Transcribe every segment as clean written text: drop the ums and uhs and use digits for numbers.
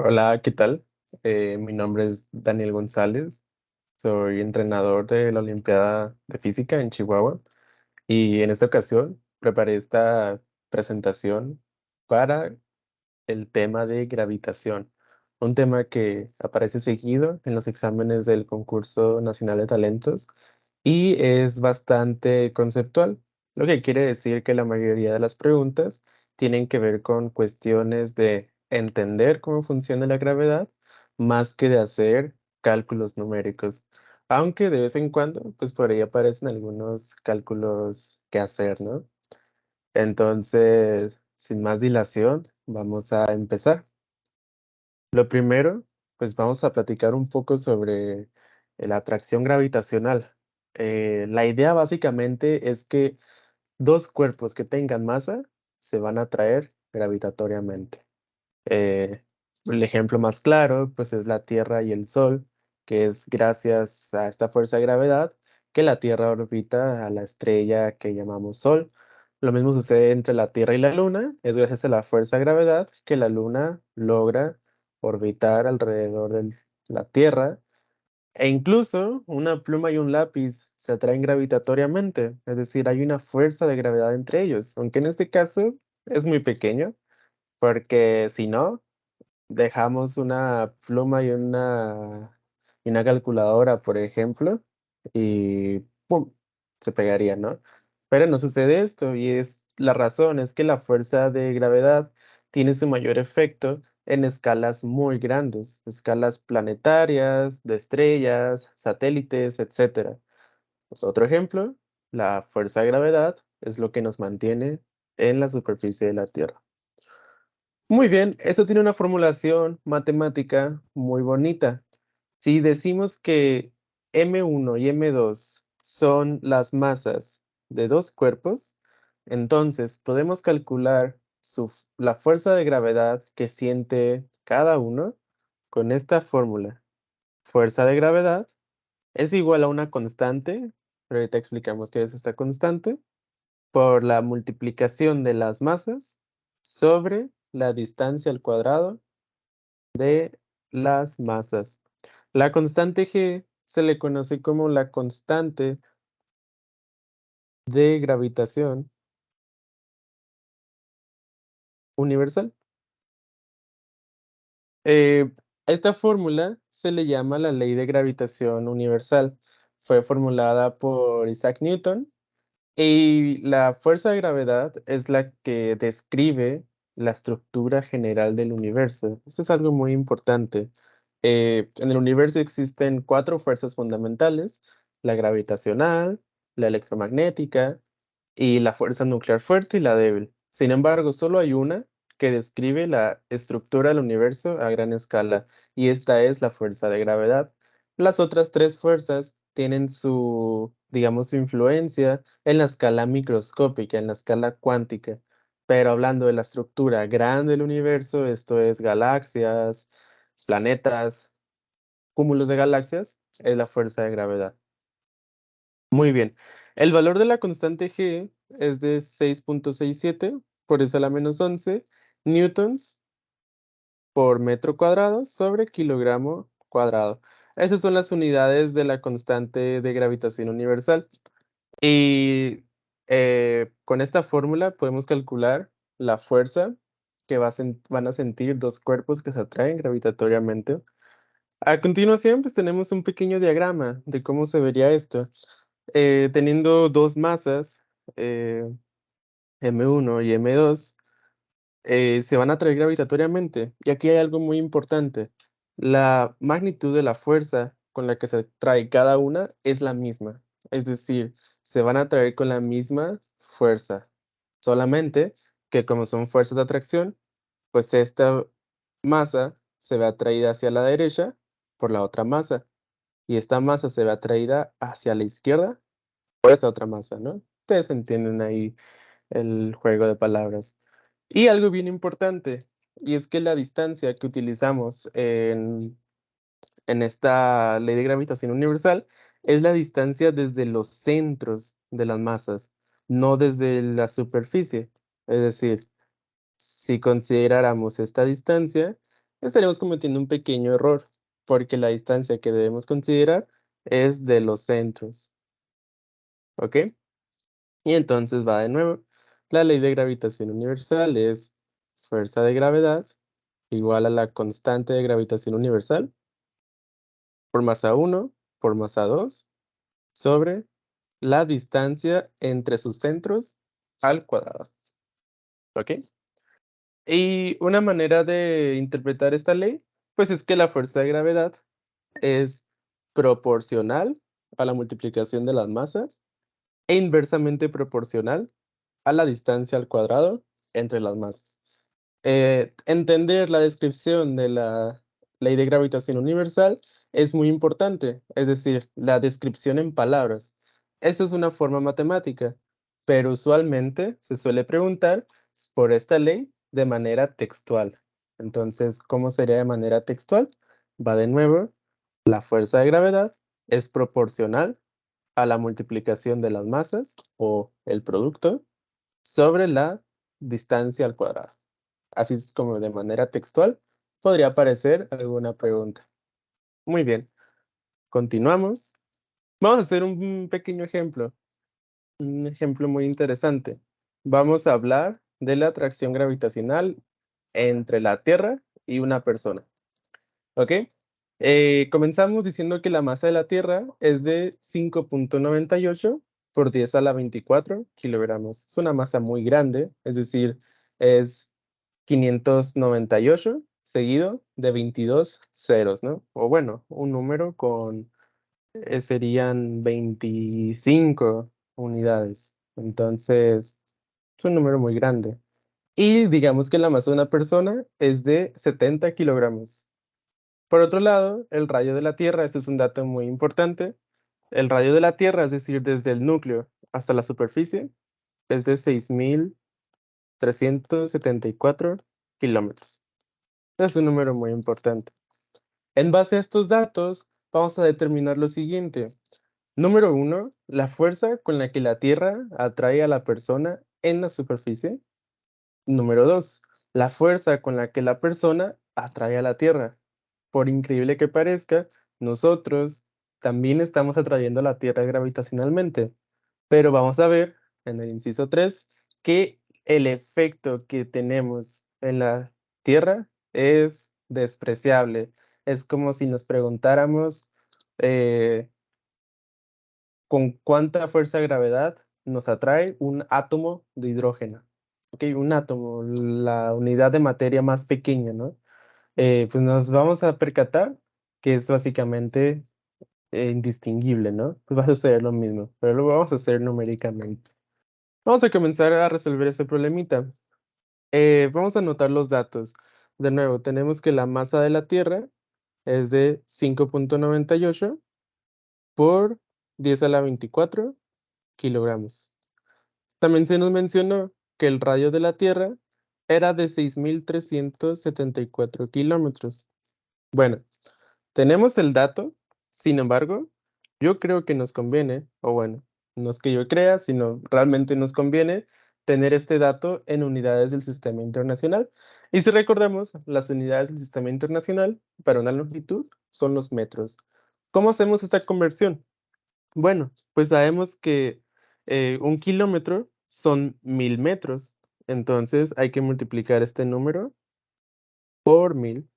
Hola, ¿qué tal? Mi nombre es Daniel González, soy entrenador de la Olimpiada de Física en Chihuahua y en esta ocasión preparé esta presentación para el tema de gravitación, un tema que aparece seguido en los exámenes del Concurso Nacional de Talentos y es bastante conceptual, lo que quiere decir que la mayoría de las preguntas tienen que ver con cuestiones de entender cómo funciona la gravedad más que de hacer cálculos numéricos, aunque de vez en cuando, pues por ahí aparecen algunos cálculos que hacer, ¿no? Entonces, sin más dilación, vamos a empezar. Lo primero, pues vamos a platicar un poco sobre la atracción gravitacional. La idea básicamente es que dos cuerpos que tengan masa se van a atraer gravitatoriamente. El ejemplo más claro, pues es la Tierra y el Sol, que es gracias a esta fuerza de gravedad que la Tierra orbita a la estrella que llamamos Sol. Lo mismo sucede entre la Tierra y la Luna, es gracias a la fuerza de gravedad que la Luna logra orbitar alrededor de la Tierra, e incluso una pluma y un lápiz se atraen gravitatoriamente, es decir, hay una fuerza de gravedad entre ellos, aunque en este caso es muy pequeño, porque si no, dejamos una pluma y una calculadora, por ejemplo, y ¡pum! Se pegaría, ¿no? Pero no sucede esto, y es la razón es que la fuerza de gravedad tiene su mayor efecto en escalas muy grandes, escalas planetarias, de estrellas, satélites, etcétera. Otro ejemplo, la fuerza de gravedad es lo que nos mantiene en la superficie de la Tierra. Muy bien, esto tiene una formulación matemática muy bonita. Si decimos que M1 y M2 son las masas de dos cuerpos, entonces podemos calcular la fuerza de gravedad que siente cada uno con esta fórmula. Fuerza de gravedad es igual a una constante, pero ahorita explicamos qué es esta constante, por la multiplicación de las masas sobre la distancia al cuadrado de las masas. La constante G se le conoce como la constante de gravitación universal. Eh, Esta fórmula se le llama la ley de gravitación universal. Fue formulada por Isaac Newton y la fuerza de gravedad es la que describe la estructura general del universo. Esto es algo muy importante. En el universo existen cuatro fuerzas fundamentales: la gravitacional, la electromagnética y la fuerza nuclear fuerte y la débil. Sin embargo, solo hay una que describe la estructura del universo a gran escala, y esta es la fuerza de gravedad. Las otras tres fuerzas tienen su, digamos, su influencia en la escala microscópica, en la escala cuántica. Pero hablando de la estructura grande del universo, esto es galaxias, planetas, cúmulos de galaxias, es la fuerza de gravedad. Muy bien. El valor de la constante G es de 6,67 por eso a la -11 newtons por metro cuadrado sobre kilogramo cuadrado. Esas son las unidades de la constante de gravitación universal. Y con esta fórmula podemos calcular la fuerza que van a sentir dos cuerpos que se atraen gravitatoriamente. A continuación, pues tenemos un pequeño diagrama de cómo se vería esto. Teniendo dos masas, eh, M1 y M2, se van a atraer gravitatoriamente. Y aquí hay algo muy importante. La magnitud de la fuerza con la que se atrae cada una es la misma. Es decir, se van a atraer con la misma fuerza. Solamente que como son fuerzas de atracción, pues esta masa se ve atraída hacia la derecha por la otra masa. Y esta masa se ve atraída hacia la izquierda por esa otra masa, ¿no? Ustedes entienden ahí el juego de palabras. Y algo bien importante, y es que la distancia que utilizamos en esta ley de gravitación universal es la distancia desde los centros de las masas, no desde la superficie. Es decir, si consideráramos esta distancia, estaremos cometiendo un pequeño error, porque la distancia que debemos considerar es de los centros, ¿ok? Y entonces va de nuevo. La ley de gravitación universal es fuerza de gravedad igual a la constante de gravitación universal por masa 1 por masa 2 sobre la distancia entre sus centros al cuadrado, ¿ok? Y una manera de interpretar esta ley, pues es que la fuerza de gravedad es proporcional a la multiplicación de las masas e inversamente proporcional a la distancia al cuadrado entre las masas. Entender la descripción de la ley de gravitación universal es muy importante, es decir, la descripción en palabras. Esta es una forma matemática, pero usualmente se suele preguntar por esta ley de manera textual. Entonces, ¿cómo sería de manera textual? Va de nuevo, la fuerza de gravedad es proporcional a la multiplicación de las masas o el producto sobre la distancia al cuadrado. Así es como de manera textual podría aparecer alguna pregunta. Muy bien, continuamos. Vamos a hacer un pequeño ejemplo, un ejemplo muy interesante. Vamos a hablar de la atracción gravitacional entre la Tierra y una persona. ¿Ok? Comenzamos diciendo que la masa de la Tierra es de 5,98 por 10 a la 24 kilogramos. Es una masa muy grande, es decir, es 598 seguido de 22 ceros, ¿no? O bueno, un número con serían 25 unidades. Entonces, es un número muy grande. Y digamos que la masa de una persona es de 70 kilogramos. Por otro lado, el radio de la Tierra, este es un dato muy importante. El radio de la Tierra, es decir, desde el núcleo hasta la superficie, es de 6,374 kilómetros. Es un número muy importante. En base a estos datos, vamos a determinar lo siguiente. Número 1, la fuerza con la que la Tierra atrae a la persona en la superficie. Número 2, la fuerza con la que la persona atrae a la Tierra. Por increíble que parezca, nosotros también estamos atrayendo a la Tierra gravitacionalmente, pero vamos a ver en el inciso 3 que el efecto que tenemos en la Tierra es despreciable. Es como si nos preguntáramos con cuánta fuerza de gravedad nos atrae un átomo de hidrógeno. Ok, un átomo, la unidad de materia más pequeña, ¿no? Pues nos vamos a percatar que es básicamente indistinguible, ¿no? Pues va a suceder lo mismo, pero lo vamos a hacer numéricamente. Vamos a comenzar a resolver este problemita. Vamos a anotar los datos. De nuevo, tenemos que la masa de la Tierra es de 5,98 por 10 a la 24 kilogramos. También se nos mencionó que el radio de la Tierra era de 6,374 kilómetros. Bueno, tenemos el dato, sin embargo, yo creo que nos conviene, o bueno, no es que yo crea, sino realmente nos conviene tener este dato en unidades del sistema internacional. Y si recordamos, las unidades del sistema internacional para una longitud son los metros. ¿Cómo hacemos esta conversión? Bueno, pues sabemos que 1 kilómetro son 1000 metros. Entonces hay que multiplicar este número por 1000.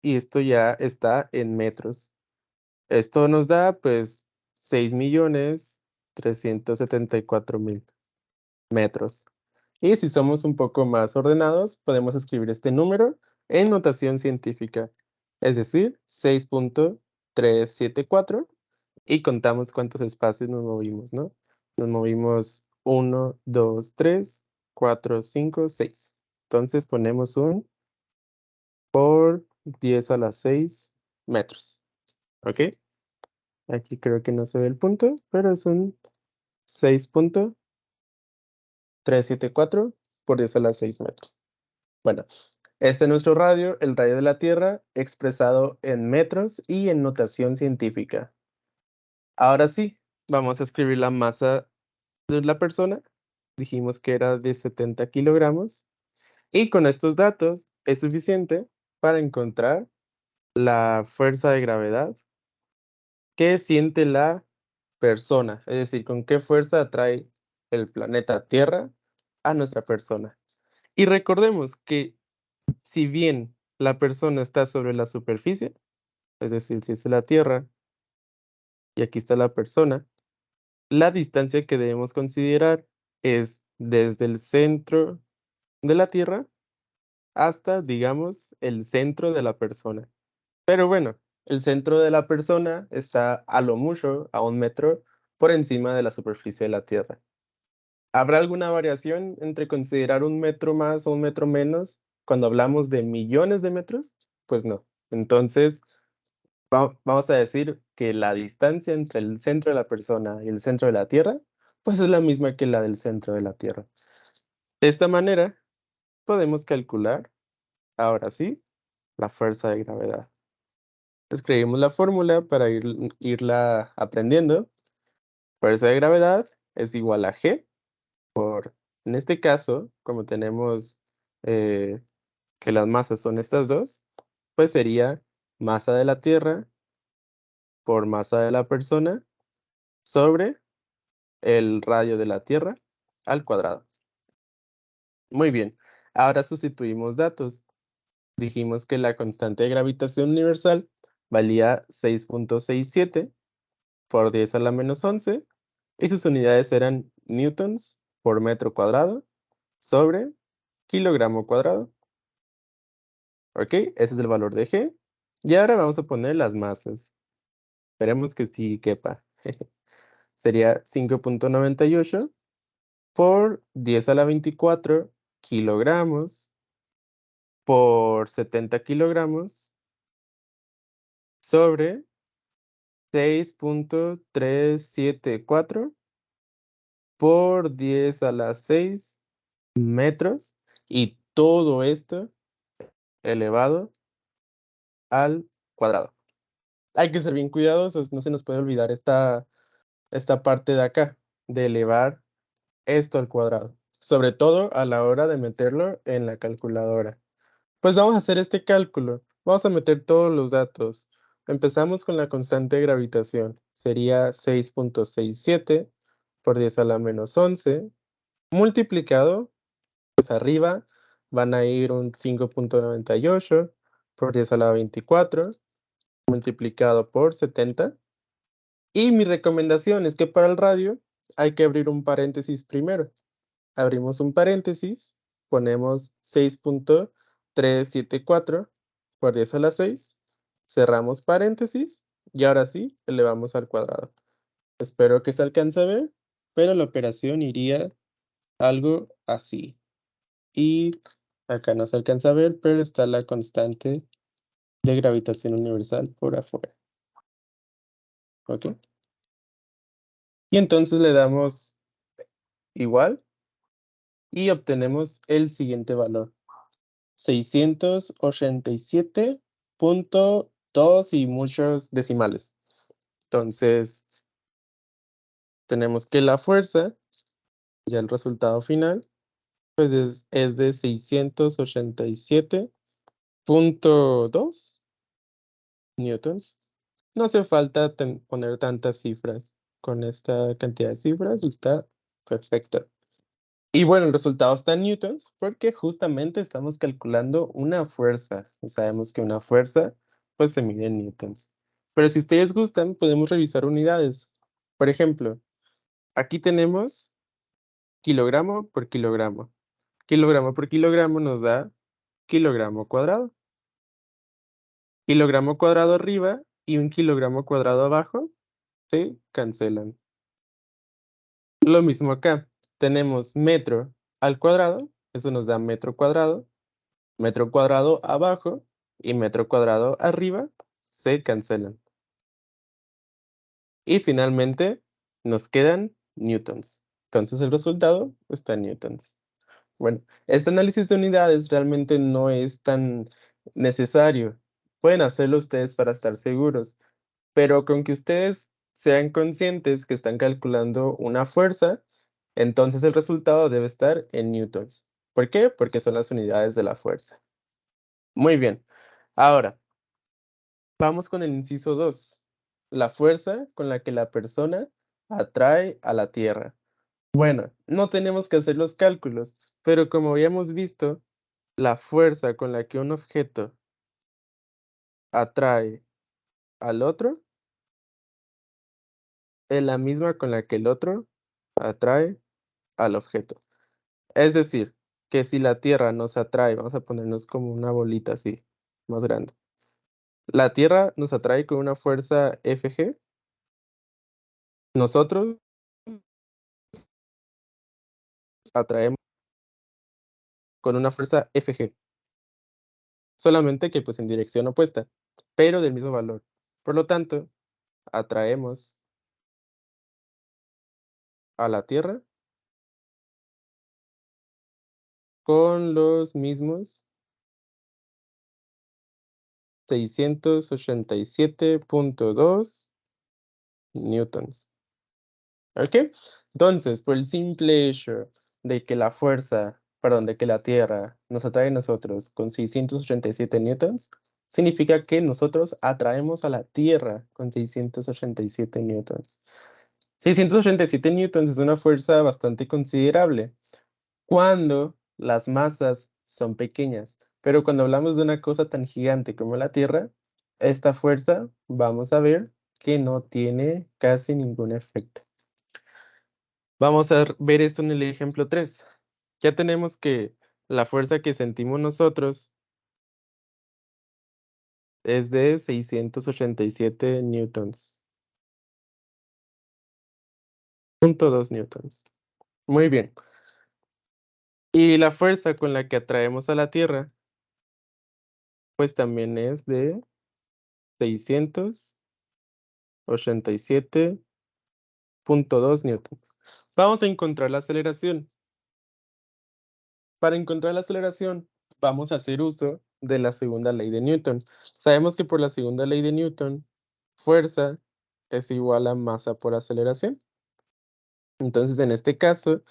Y esto ya está en metros. Esto nos da pues 6,374,000 metros. Y si somos un poco más ordenados, podemos escribir este número en notación científica, es decir, 6,374 y contamos cuántos espacios nos movimos, ¿no? Nos movimos 1, 2, 3, 4, 5, 6. Entonces ponemos un por 10 a la 6 metros, ¿ok? Aquí creo que no se ve el punto, pero es un 6,374 por 10 a la 6 metros. Bueno, este es nuestro radio, el radio de la Tierra, expresado en metros y en notación científica. Ahora sí, vamos a escribir la masa de la persona. Dijimos que era de 70 kilogramos. Y con estos datos es suficiente para encontrar la fuerza de gravedad que siente la persona, es decir, con qué fuerza atrae el planeta Tierra a nuestra persona. Y recordemos que si bien la persona está sobre la superficie, es decir, si es la Tierra y aquí está la persona, la distancia que debemos considerar es desde el centro de la Tierra hasta, digamos, el centro de la persona. Pero bueno, el centro de la persona está a lo mucho a 1 metro por encima de la superficie de la Tierra. ¿Habrá alguna variación entre considerar 1 metro más o 1 metro menos cuando hablamos de millones de metros? Pues no. Entonces, vamos a decir que la distancia entre el centro de la persona y el centro de la Tierra, pues es la misma que la del centro de la Tierra. De esta manera, podemos calcular, ahora sí, la fuerza de gravedad. Escribimos la fórmula para irla aprendiendo. Fuerza de gravedad es igual a G por, en este caso, como tenemos eh, que las masas son estas dos, pues sería masa de la Tierra por masa de la persona sobre el radio de la Tierra al cuadrado. Muy bien, ahora sustituimos datos. Dijimos que la constante de gravitación universal valía 6.67 por 10 a la menos 11 y sus unidades eran newtons por metro cuadrado sobre kilogramo cuadrado. ¿Ok? Ese es el valor de G. Y ahora vamos a poner las masas. Esperemos que sí quepa. Sería 5.98 por 10 a la 24 kilogramos por 70 kilogramos sobre 6.374 por 10 a la 6 metros y todo esto elevado al cuadrado. Hay que ser bien cuidadosos, no se nos puede olvidar esta parte de acá, de elevar esto al cuadrado, sobre todo a la hora de meterlo en la calculadora. Pues vamos a hacer este cálculo, vamos a meter todos los datos. Empezamos con la constante de gravitación, sería 6.67 por 10 a la menos 11, multiplicado, pues arriba van a ir un 5.98 por 10 a la 24, multiplicado por 70. Y mi recomendación es que para el radio hay que abrir un paréntesis primero. Abrimos un paréntesis, ponemos 6.374 por 10 a la 6, cerramos paréntesis y ahora sí elevamos al cuadrado. Espero que se alcance a ver, pero la operación iría algo así. Y acá no se alcanza a ver, pero está la constante de gravitación universal por afuera. ¿Ok? Y entonces le damos igual y obtenemos el siguiente valor. 687.2 y muchos decimales. Entonces, tenemos que la fuerza, ya el resultado final, pues es de 687.2 newtons. No hace falta poner tantas cifras. Con esta cantidad de cifras está perfecto. Y bueno, el resultado está en newtons porque justamente estamos calculando una fuerza. Y sabemos que una fuerza pues se mide en newtons. Pero si ustedes gustan, podemos revisar unidades. Por ejemplo, aquí tenemos kilogramo por kilogramo. Kilogramo por kilogramo nos da kilogramo cuadrado. Kilogramo cuadrado arriba y un kilogramo cuadrado abajo se cancelan. Lo mismo acá. Tenemos metro al cuadrado, eso nos da metro cuadrado abajo y metro cuadrado arriba se cancelan. Y finalmente nos quedan newtons. Entonces el resultado está en newtons. Bueno, este análisis de unidades realmente no es tan necesario. Pueden hacerlo ustedes para estar seguros, pero con que ustedes sean conscientes que están calculando una fuerza, entonces el resultado debe estar en newtons. ¿Por qué? Porque son las unidades de la fuerza. Muy bien. Ahora, vamos con el inciso 2. La fuerza con la que la persona atrae a la Tierra. Bueno, no tenemos que hacer los cálculos, pero como habíamos visto, la fuerza con la que un objeto atrae al otro es la misma con la que el otro atrae al objeto. Es decir, que si la Tierra nos atrae, vamos a ponernos como una bolita así, más grande. La Tierra nos atrae con una fuerza Fg, nosotros atraemos con una fuerza Fg, solamente que pues en dirección opuesta, pero del mismo valor. Por lo tanto, atraemos a la Tierra con los mismos 687.2 newtons. ¿Ok? Entonces, por el simple hecho de que la fuerza, perdón, de que la Tierra nos atrae a nosotros con 687 newtons, significa que nosotros atraemos a la Tierra con 687 newtons. 687 newtons es una fuerza bastante considerable cuando las masas son pequeñas, pero cuando hablamos de una cosa tan gigante como la Tierra, esta fuerza vamos a ver que no tiene casi ningún efecto. Vamos a ver esto en el ejemplo 3. Ya tenemos que la fuerza que sentimos nosotros es de 687 newtons. 0.2 newtons. Muy bien. Y la fuerza con la que atraemos a la Tierra, pues también es de 687.2 newtons. Vamos a encontrar la aceleración. Para encontrar la aceleración, vamos a hacer uso de la segunda ley de Newton. Sabemos que por la segunda ley de Newton, fuerza es igual a masa por aceleración. Entonces, en este caso,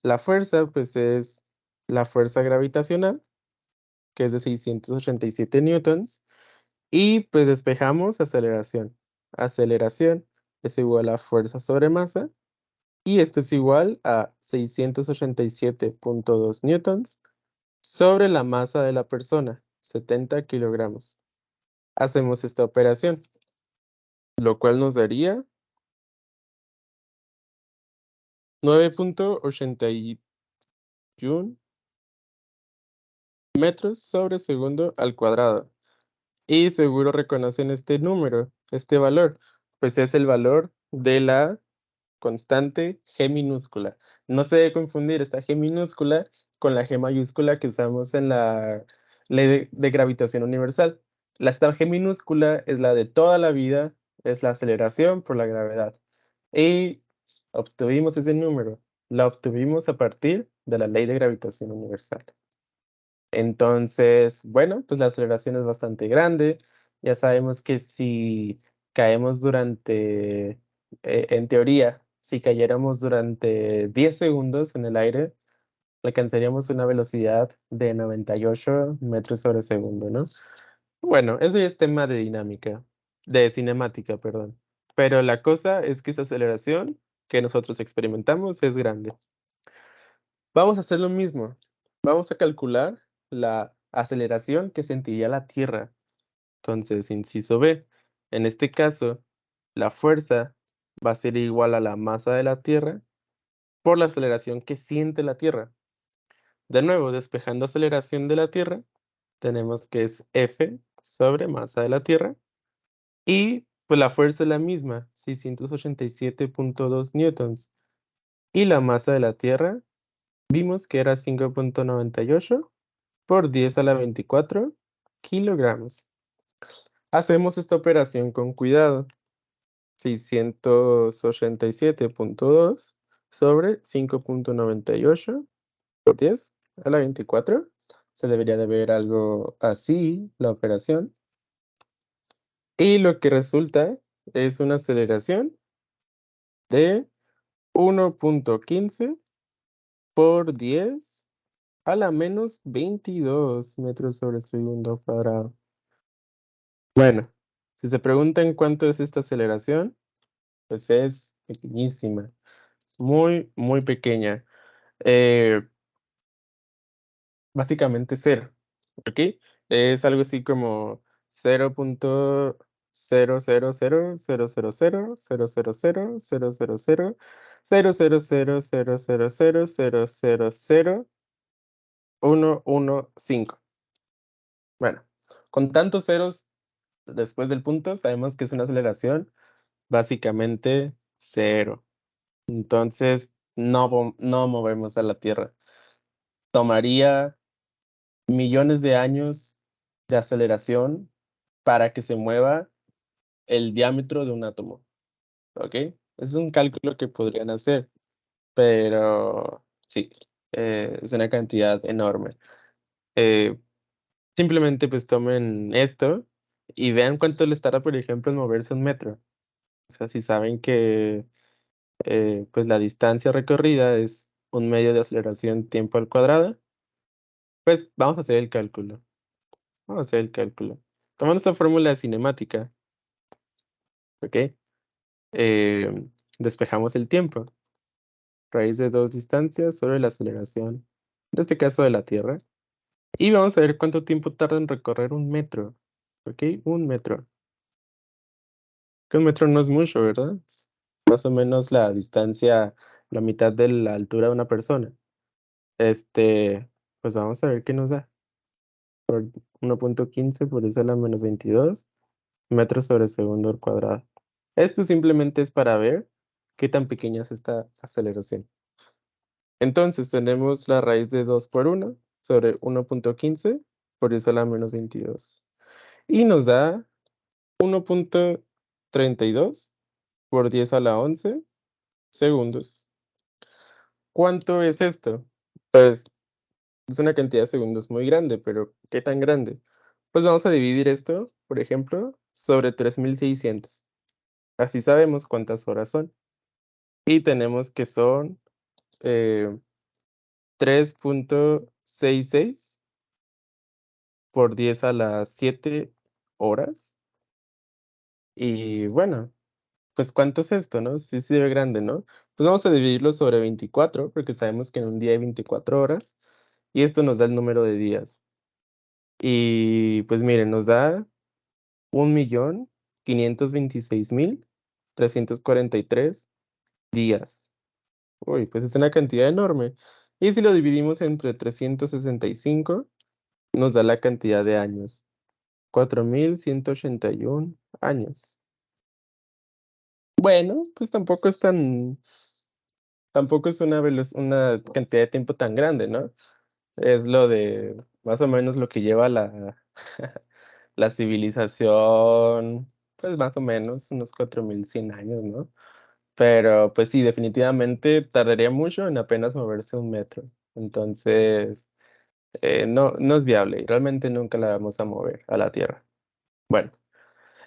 la fuerza, pues, es la fuerza gravitacional, que es de 687 newtons, y pues despejamos aceleración. Aceleración es igual a fuerza sobre masa, y esto es igual a 687.2 newtons sobre la masa de la persona, 70 kilogramos. Hacemos esta operación, lo cual nos daría 9.81 metros sobre segundo al cuadrado. Y seguro reconocen este número, este valor, pues es el valor de la constante G minúscula. No se debe confundir esta G minúscula con la G mayúscula que usamos en la ley de gravitación universal. Esta G minúscula es la de toda la vida, es la aceleración por la gravedad. Y obtuvimos ese número. La obtuvimos a partir de la ley de gravitación universal. Entonces, bueno, pues la aceleración es bastante grande. Ya sabemos que si caemos durante, en teoría, si cayéramos durante 10 segundos en el aire, alcanzaríamos una velocidad de 98 metros sobre segundo, ¿no? Bueno, eso ya es tema de dinámica, de cinemática, perdón. Pero la cosa es que esta aceleración que nosotros experimentamos es grande. Vamos a hacer lo mismo. Vamos a calcular la aceleración que sentiría la Tierra. Entonces, inciso B. En este caso, la fuerza va a ser igual a la masa de la Tierra por la aceleración que siente la Tierra. De nuevo, despejando aceleración de la Tierra, tenemos que es F sobre masa de la Tierra. Y pues la fuerza es la misma, 687.2 newtons. Y la masa de la Tierra, vimos que era 5.98 por 10 a la 24 kilogramos. Hacemos esta operación con cuidado. 687.2 sobre 5.98 por 10 a la 24. Se debería de ver algo así la operación. Y lo que resulta es una aceleración de 1.15 por 10 a la menos 22 metros sobre segundo cuadrado. Bueno, si se preguntan cuánto es esta aceleración, pues es pequeñísima, muy, muy pequeña. Eh, Básicamente cero, ¿ok? Es algo así como 0.000000000000000000000000000000000000000000000000000000000000000000000000000000000000000000000000000000000000000000000000000000000000000000000000000000000000000000000000000000000000000000000000000000000000000000000000000000000000000000000000000000000000000000000000000000000000000000000000000000000000000000000000000000000000000000000000000000000000000000000 esta aceleración, básicamente cero. Entonces, no movemos a la Tierra. Tomaría millones de años de aceleración para que se mueva el diámetro de un átomo, ¿ok? Es un cálculo que podrían hacer, pero sí, es una cantidad enorme. Eh, Simplemente, pues, tomen esto y vean cuánto les tarda, por ejemplo, en moverse un metro. O sea, si saben que, pues, la distancia recorrida es un medio de aceleración tiempo al cuadrado, pues, vamos a hacer el cálculo. Vamos a hacer el cálculo. Tomando esta fórmula cinemática, ¿ok? Despejamos el tiempo. Raíz de 2 distancias sobre la aceleración, en este caso de la Tierra. Y vamos a ver cuánto tiempo tarda en recorrer un metro, ¿ok? Un metro. Que un metro no es mucho, ¿verdad? Es más o menos la distancia, la mitad de la altura de una persona. Pues vamos a ver qué nos da. 1.15 por eso a la menos 22 metros sobre segundo al cuadrado. Esto simplemente es para ver qué tan pequeña es esta aceleración. Entonces tenemos la raíz de 2 por 1 sobre 1.15 por 10 a la menos 22. Y nos da 1.32 por 10 a la 11 segundos. ¿Cuánto es esto? Pues es una cantidad de segundos muy grande, pero ¿qué tan grande? Pues vamos a dividir esto, por ejemplo, sobre 3600. Así sabemos cuántas horas son. Y tenemos que son 3.66 por 10 a las 7 horas. Y bueno, pues ¿cuánto es esto, no? Sí, sí, ve grande, ¿no? Pues vamos a dividirlo sobre 24, porque sabemos que en un día hay 24 horas, y esto nos da el número de días. Y pues miren, nos da 1.526.343 días. Uy, pues es una cantidad enorme. Y si lo dividimos entre 365, nos da la cantidad de años. 4.181 años. Bueno, pues tampoco es una cantidad de tiempo tan grande, ¿no? Es lo de más o menos lo que lleva la, la civilización, pues más o menos unos 4.100 años, ¿no? Pero pues sí, definitivamente tardaría mucho en apenas moverse un metro. Entonces, no es viable y realmente nunca la vamos a mover a la Tierra. Bueno,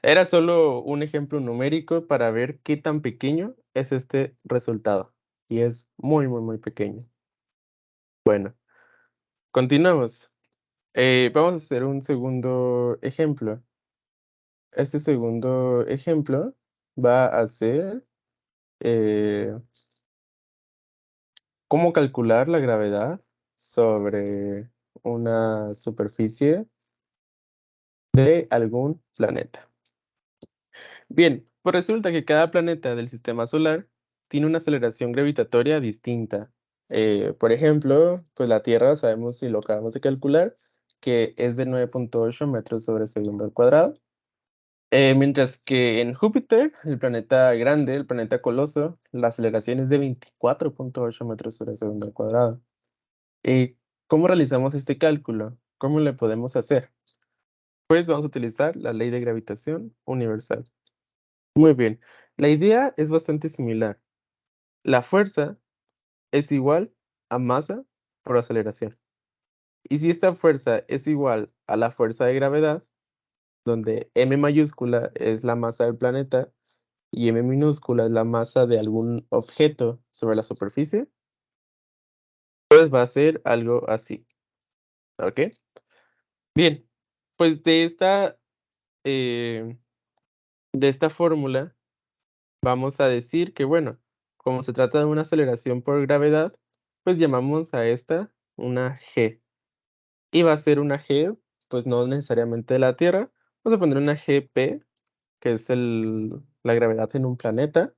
era solo un ejemplo numérico para ver qué tan pequeño es este resultado. Y es muy, muy, muy pequeño. Bueno, continuamos. Vamos a hacer un segundo ejemplo. Este segundo ejemplo va a ser cómo calcular la gravedad sobre una superficie de algún planeta. Bien, pues resulta que cada planeta del sistema solar tiene una aceleración gravitatoria distinta. Por ejemplo, pues la Tierra, sabemos y lo acabamos de calcular, que es de 9.8 metros sobre segundo al cuadrado. Mientras que en Júpiter, el planeta grande, el planeta coloso, la aceleración es de 24.8 metros sobre segundo al cuadrado. ¿Cómo realizamos este cálculo? ¿Cómo le podemos hacer? Pues vamos a utilizar la ley de gravitación universal. Muy bien, la idea es bastante similar. La fuerza es igual a masa por aceleración. Y si esta fuerza es igual a la fuerza de gravedad, donde m mayúscula es la masa del planeta y m minúscula es la masa de algún objeto sobre la superficie, pues va a ser algo así, ¿ok? Bien, pues eh, de esta fórmula vamos a decir que, bueno, como se trata de una aceleración por gravedad, pues llamamos a esta una g. Y va a ser una g, pues no necesariamente de la Tierra. Vamos a poner una gp, que es la gravedad en un planeta,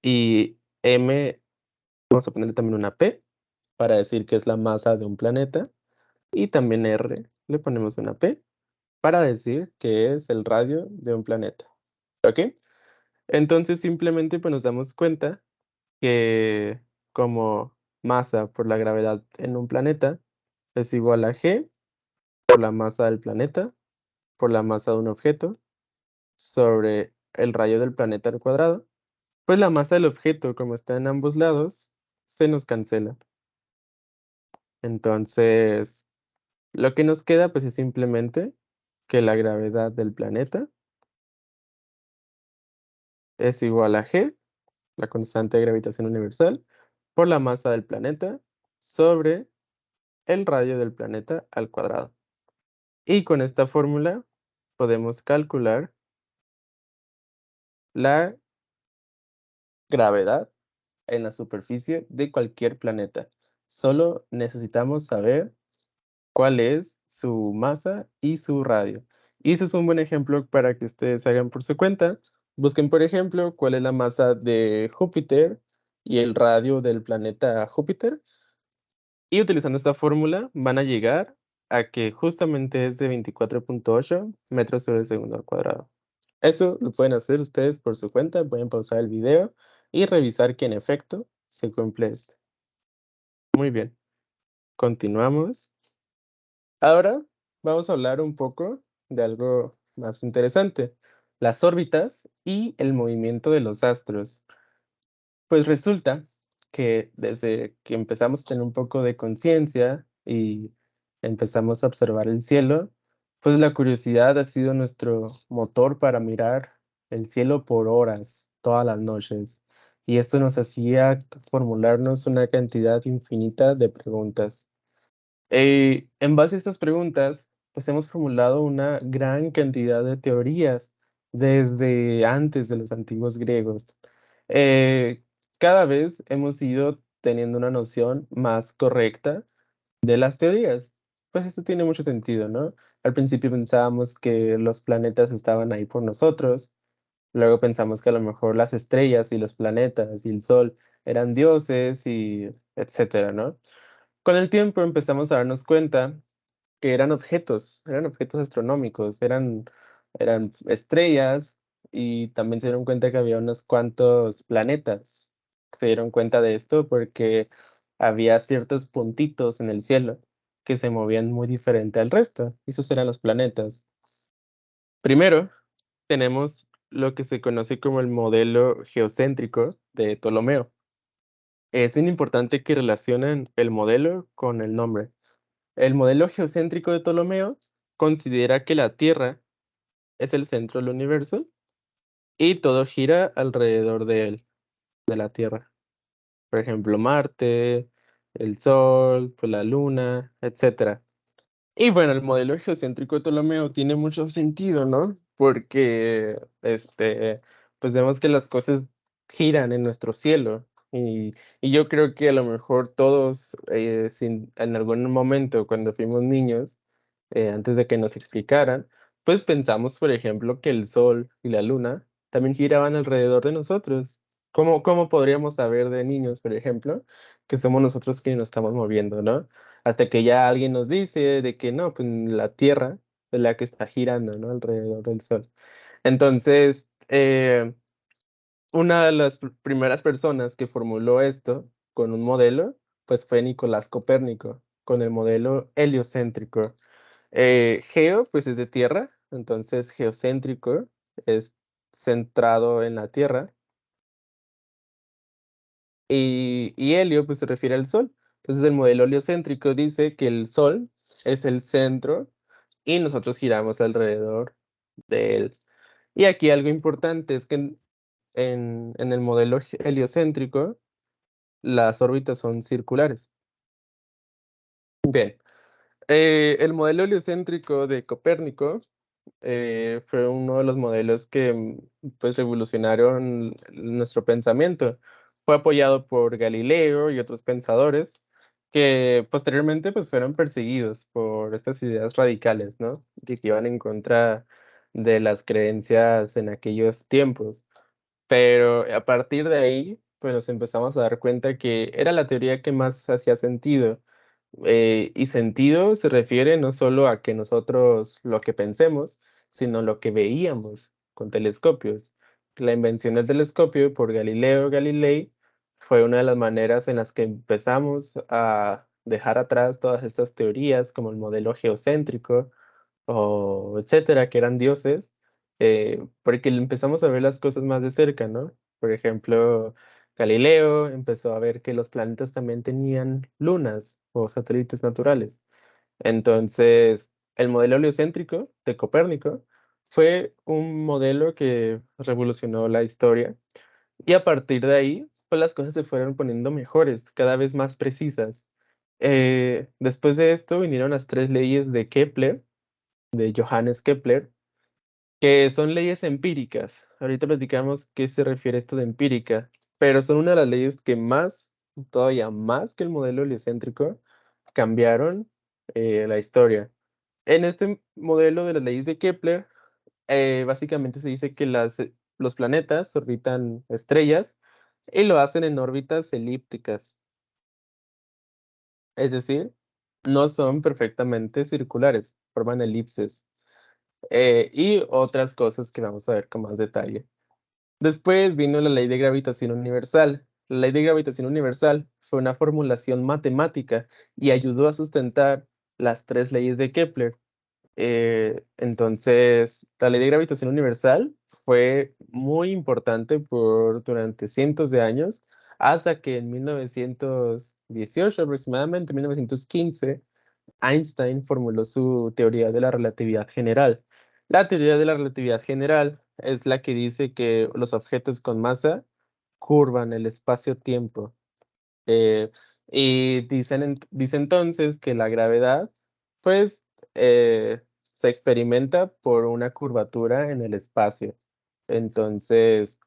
y m, vamos a ponerle también una p, para decir que es la masa de un planeta, y también r, le ponemos una p, para decir que es el radio de un planeta, ¿ok? Entonces simplemente pues nos damos cuenta que como masa por la gravedad en un planeta es igual a g por la masa del planeta por la masa de un objeto sobre el radio del planeta al cuadrado, pues la masa del objeto, como está en ambos lados, se nos cancela. Entonces, lo que nos queda pues es simplemente que la gravedad del planeta es igual a g, la constante de gravitación universal, por la masa del planeta sobre el radio del planeta al cuadrado. Y con esta fórmula podemos calcular la gravedad en la superficie de cualquier planeta. Solo necesitamos saber cuál es su masa y su radio. Y ese es un buen ejemplo para que ustedes hagan por su cuenta. Busquen, por ejemplo, cuál es la masa de Júpiter y el radio del planeta Júpiter. Y utilizando esta fórmula van a llegar a que justamente es de 24.8 metros sobre el segundo al cuadrado. Eso lo pueden hacer ustedes por su cuenta, pueden pausar el video y revisar que en efecto se cumple esto. Muy bien, continuamos. Ahora vamos a hablar un poco de algo más interesante, las órbitas y el movimiento de los astros. Pues resulta que desde que empezamos a tener un poco de conciencia y empezamos a observar el cielo, pues la curiosidad ha sido nuestro motor para mirar el cielo por horas, todas las noches. Y esto nos hacía formularnos una cantidad infinita de preguntas. En base a estas preguntas, pues hemos formulado una gran cantidad de teorías desde antes de los antiguos griegos. Eh, Cada vez hemos ido teniendo una noción más correcta de las teorías. Pues esto tiene mucho sentido, ¿no? Al principio pensábamos que los planetas estaban ahí por nosotros, luego pensamos que a lo mejor las estrellas y los planetas y el sol eran dioses y etcétera, ¿no? Con el tiempo empezamos a darnos cuenta que eran objetos astronómicos, eran estrellas y también se dieron cuenta que había unos cuantos planetas. Se dieron cuenta de esto porque había ciertos puntitos en el cielo que se movían muy diferente al resto, y esos eran los planetas. Primero, tenemos lo que se conoce como el modelo geocéntrico de Ptolomeo. Es bien importante que relacionen el modelo con el nombre. El modelo geocéntrico de Ptolomeo considera que la Tierra es el centro del universo y todo gira alrededor de él, de la Tierra. Por ejemplo, Marte, el Sol, pues la Luna, etcétera. Y bueno, el modelo geocéntrico de Ptolomeo tiene mucho sentido, ¿no? Porque, pues vemos que las cosas giran en nuestro cielo. Y yo creo que a lo mejor todos, en algún momento cuando fuimos niños, antes de que nos explicaran, pues pensamos, por ejemplo, que el Sol y la Luna también giraban alrededor de nosotros. ¿Cómo podríamos saber de niños, por ejemplo, que somos nosotros quienes nos estamos moviendo, ¿no? Hasta que ya alguien nos dice de que no, pues la Tierra es la que está girando, ¿no? Alrededor del Sol. Entonces, una de las primeras personas que formuló esto con un modelo, pues fue Nicolás Copérnico, con el modelo heliocéntrico. Geo, pues es de Tierra, entonces geocéntrico es centrado en la Tierra. Y helio, pues se refiere al Sol. Entonces el modelo heliocéntrico dice que el Sol es el centro y nosotros giramos alrededor de él. Y aquí algo importante es que en el modelo heliocéntrico las órbitas son circulares. Bien, el modelo heliocéntrico de Copérnico fue uno de los modelos que, pues, revolucionaron nuestro pensamiento. Fue apoyado por Galileo y otros pensadores que posteriormente, pues, fueron perseguidos por estas ideas radicales, ¿no? Que iban en contra de las creencias en aquellos tiempos. Pero a partir de ahí, pues, nos empezamos a dar cuenta que era la teoría que más hacía sentido. Y sentido se refiere no solo a que nosotros lo que pensemos, sino lo que veíamos con telescopios. La invención del telescopio por Galileo Galilei fue una de las maneras en las que empezamos a dejar atrás todas estas teorías, como el modelo geocéntrico o etcétera, que eran dioses, porque empezamos a ver las cosas más de cerca, ¿no? Por ejemplo, Galileo empezó a ver que los planetas también tenían lunas o satélites naturales. Entonces, el modelo heliocéntrico de Copérnico fue un modelo que revolucionó la historia y a partir de ahí, pues las cosas se fueron poniendo mejores, cada vez más precisas. Después de esto vinieron las tres leyes de Kepler, de Johannes Kepler, que son leyes empíricas. Ahorita platicamos qué se refiere esto de empírica, pero son una de las leyes que más, todavía más que el modelo heliocéntrico, cambiaron la historia. En este modelo de las leyes de Kepler, básicamente se dice que los planetas orbitan estrellas y lo hacen en órbitas elípticas, es decir, no son perfectamente circulares, forman elipses. Y otras cosas que vamos a ver con más detalle. Después vino la ley de gravitación universal. La ley de gravitación universal fue una formulación matemática y ayudó a sustentar las tres leyes de Kepler. Entonces, la ley de gravitación universal fue muy importante durante cientos de años, hasta que en 1918, aproximadamente 1915, Einstein formuló su teoría de la relatividad general. La teoría de la relatividad general es la que dice que los objetos con masa curvan el espacio-tiempo. eh, y dice entonces que la gravedad, pues, se experimenta por una curvatura en el espacio. Entonces,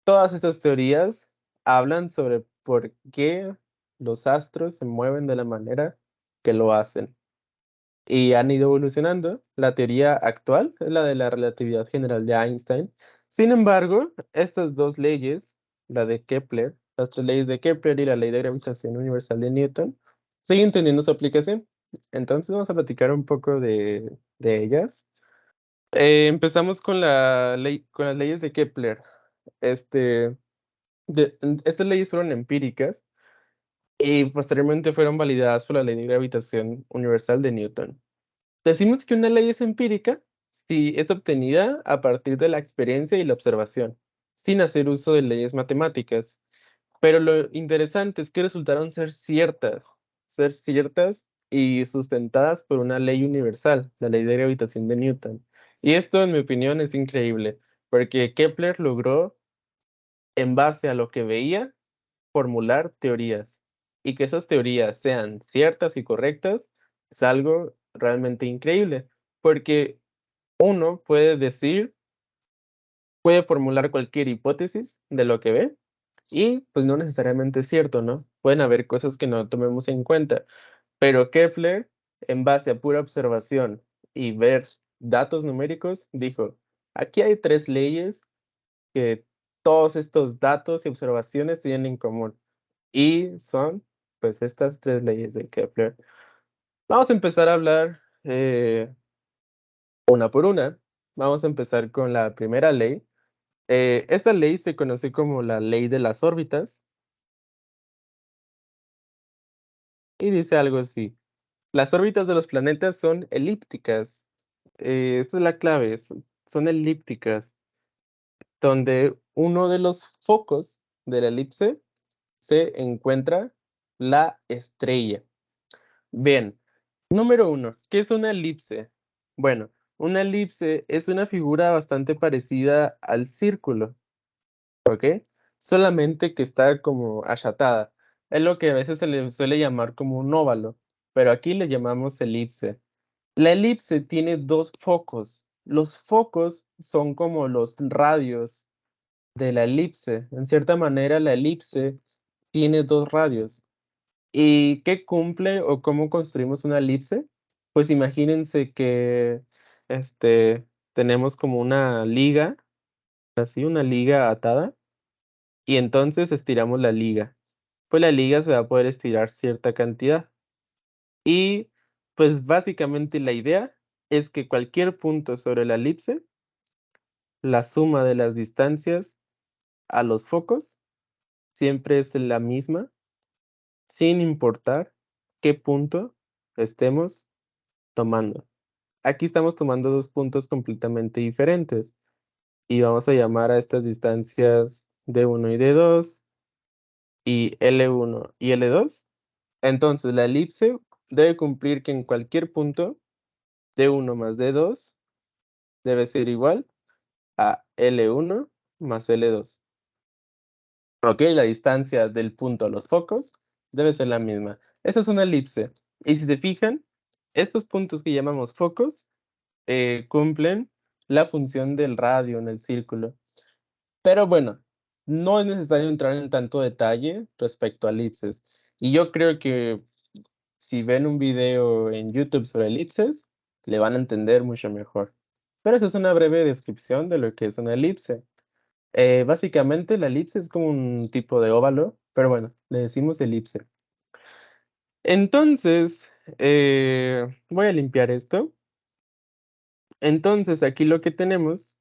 todas estas teorías hablan sobre por qué los astros se mueven de la manera que lo hacen y han ido evolucionando. La teoría actual es la de la relatividad general de Einstein. Sin embargo, estas dos leyes, la de Kepler, las tres leyes de Kepler y la ley de gravitación universal de Newton, siguen teniendo su aplicación. Entonces vamos a platicar un poco de ellas. Empezamos con con las leyes de Kepler. Este, Estas leyes fueron empíricas y posteriormente fueron validadas por la ley de gravitación universal de Newton. Decimos que una ley es empírica si es obtenida a partir de la experiencia y la observación, sin hacer uso de leyes matemáticas. Pero lo interesante es que resultaron ser ciertas y sustentadas por una ley universal, la ley de gravitación de Newton. Y esto, en mi opinión, es increíble, porque Kepler logró, en base a lo que veía, formular teorías. Y que esas teorías sean ciertas y correctas es algo realmente increíble, porque uno puede formular cualquier hipótesis de lo que ve y pues no necesariamente es cierto, ¿no? Pueden haber cosas que no tomemos en cuenta, pero Kepler, en base a pura observación y ver datos numéricos, dijo, aquí hay tres leyes que todos estos datos y observaciones tienen en común y son pues estas tres leyes de Kepler. Vamos a empezar a hablar una por una. Vamos a empezar con la primera ley. Esta ley se conoce como la ley de las órbitas y dice algo así. Las órbitas de los planetas son elípticas. Esta es la clave, son elípticas, donde uno de los focos de la elipse se encuentra la estrella. Bien, número uno, ¿qué es una elipse? Bueno, una elipse es una figura bastante parecida al círculo, ¿ok? Solamente que está como achatada. Es lo que a veces se le suele llamar como un óvalo. pero aquí le llamamos elipse. La elipse tiene dos focos. Los focos son como los radios de la elipse. En cierta manera, la elipse tiene dos radios. ¿Y qué cumple o cómo construimos una elipse? Pues imagínense que tenemos como una liga, así, una liga atada, y entonces estiramos la liga. Pues la liga se va a poder estirar cierta cantidad. Y pues básicamente la idea es que cualquier punto sobre la elipse, la suma de las distancias a los focos siempre es la misma, sin importar qué punto estemos tomando. Aquí estamos tomando dos puntos completamente diferentes y vamos a llamar a estas distancias D1 y D2 y L1 y L2. Entonces la elipse debe cumplir que en cualquier punto D1 más D2 debe ser igual a L1 más L2. Ok, la distancia del punto a los focos debe ser la misma. Esa es una elipse. Y si se fijan, estos puntos que llamamos focos cumplen la función del radio en el círculo. Pero bueno, no es necesario entrar en tanto detalle respecto a elipses. Y yo creo que si ven un video en YouTube sobre elipses, le van a entender mucho mejor. Pero esa es una breve descripción de lo que es una elipse. Básicamente la elipse es como un tipo de óvalo, pero bueno, le decimos elipse. Entonces, voy a limpiar esto. Entonces, aquí lo que tenemos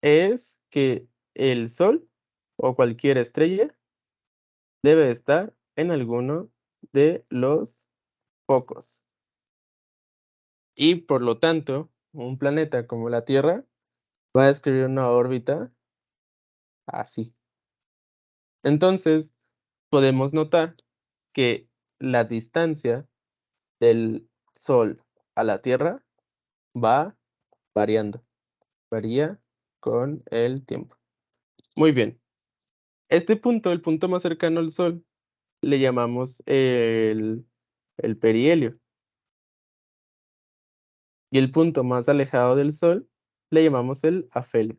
es que el Sol o cualquier estrella debe estar en alguno de los focos. Y por lo tanto, un planeta como la Tierra va a describir una órbita así. Entonces, podemos notar que la distancia del Sol a la Tierra va variando, varía con el tiempo. Muy bien. Este punto, el punto más cercano al Sol, le llamamos el perihelio. Y el punto más alejado del Sol le llamamos el afelio.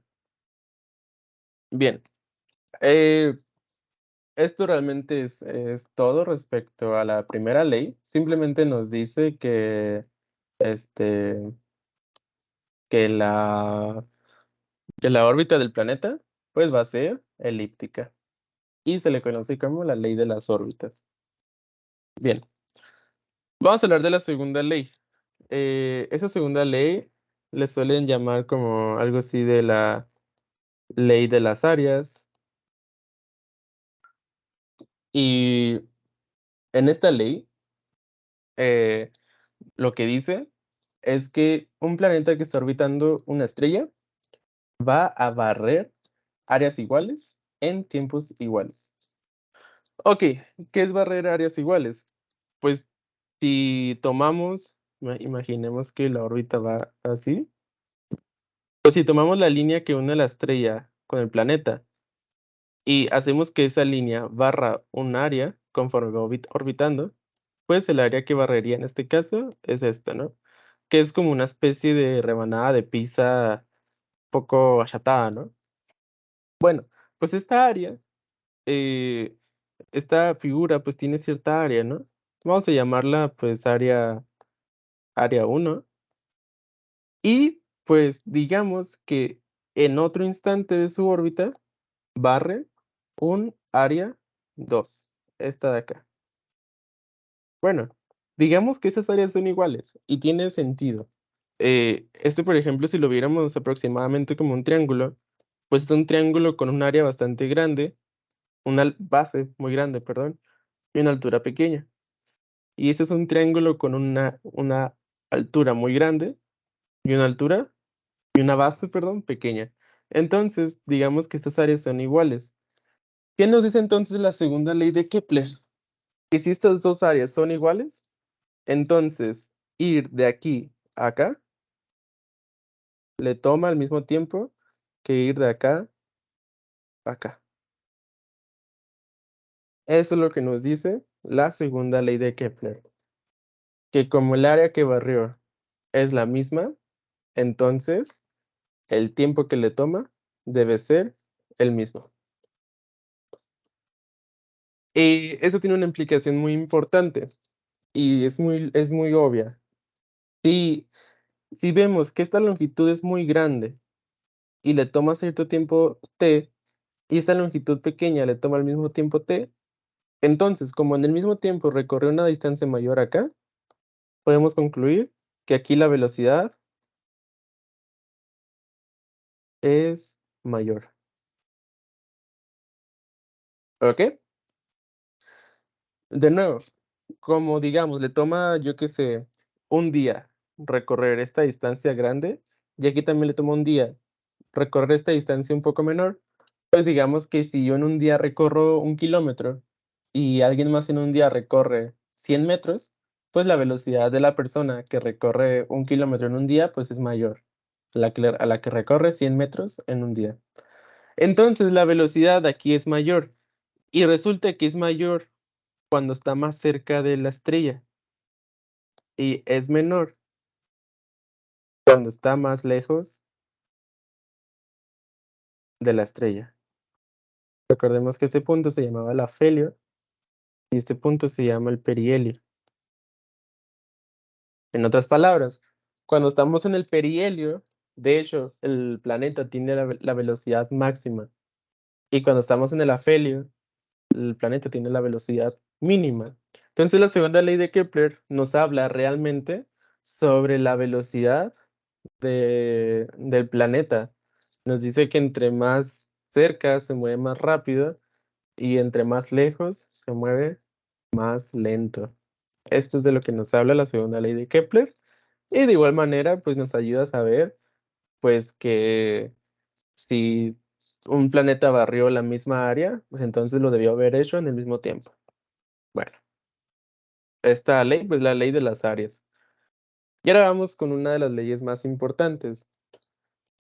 Bien, eh, esto realmente es todo respecto a la primera ley. Simplemente nos dice este, que que la órbita del planeta pues va a ser elíptica y se le conoce como la ley de las órbitas. Bien, vamos a hablar de la segunda ley. Esa segunda ley le suelen llamar como algo así de la ley de las áreas. Y en esta ley, eh, lo que dice es que un planeta que está orbitando una estrella va a barrer áreas iguales en tiempos iguales. Ok, ¿qué es barrer áreas iguales? Pues si tomamos, imaginemos que la órbita va así, pues si tomamos la línea que une la estrella con el planeta y hacemos que esa línea barra un área conforme va orbitando, pues el área que barrería en este caso es esta, ¿no? Que es como una especie de rebanada de pizza poco achatada, ¿no? Bueno, pues esta área, eh, esta figura, pues tiene cierta área, ¿no? Vamos a llamarla, pues, área 1. Y, pues, digamos que en otro instante de su órbita barre un área 2, esta de acá. Bueno, digamos que esas áreas son iguales y tiene sentido. Por ejemplo, si lo viéramos aproximadamente como un triángulo, pues es un triángulo con un área bastante grande, una base muy grande, perdón, y una altura pequeña. Y este es un triángulo con una altura muy grande y una altura y una base, perdón, pequeña. Entonces, digamos que estas áreas son iguales. ¿Qué nos dice entonces la segunda ley de Kepler? Que si estas dos áreas son iguales, entonces ir de aquí a acá le toma al mismo tiempo que ir de acá a acá. Eso es lo que nos dice la segunda ley de Kepler. que como el área que barrió es la misma, entonces el tiempo que le toma debe ser el mismo. Y eso tiene una implicación muy importante y es muy obvia. Si, si vemos que esta longitud es muy grande y le toma cierto tiempo t, y esta longitud pequeña le toma el mismo tiempo t, entonces, como en el mismo tiempo recorrió una distancia mayor acá, podemos concluir que aquí la velocidad es mayor. ¿Ok? De nuevo, como digamos, le toma, yo qué sé, un día recorrer esta distancia grande, y aquí también le toma un día recorrer esta distancia un poco menor, pues digamos que si yo en un día recorro 1 kilómetro y alguien más en un día recorre 100 metros, pues la velocidad de la persona que recorre 1 kilómetro en un día, pues es mayor a la que recorre 100 metros en un día. Entonces la velocidad aquí es mayor y resulta que es mayor cuando está más cerca de la estrella y es menor cuando está más lejos de la estrella. Recordemos que este punto se llamaba el afelio y este punto se llama el perihelio. En otras palabras, cuando estamos en el perihelio, de hecho, el planeta tiene la velocidad máxima y cuando estamos en el afelio, el planeta tiene la velocidad mínima. Entonces, la segunda ley de Kepler nos habla realmente sobre la velocidad del planeta. Nos dice que entre más cerca se mueve más rápido y entre más lejos se mueve más lento. Esto es de lo que nos habla la segunda ley de Kepler y de igual manera pues nos ayuda a saber pues que si un planeta barrió la misma área, pues entonces lo debió haber hecho en el mismo tiempo. Bueno, esta ley pues la ley de las áreas. Y ahora vamos con una de las leyes más importantes,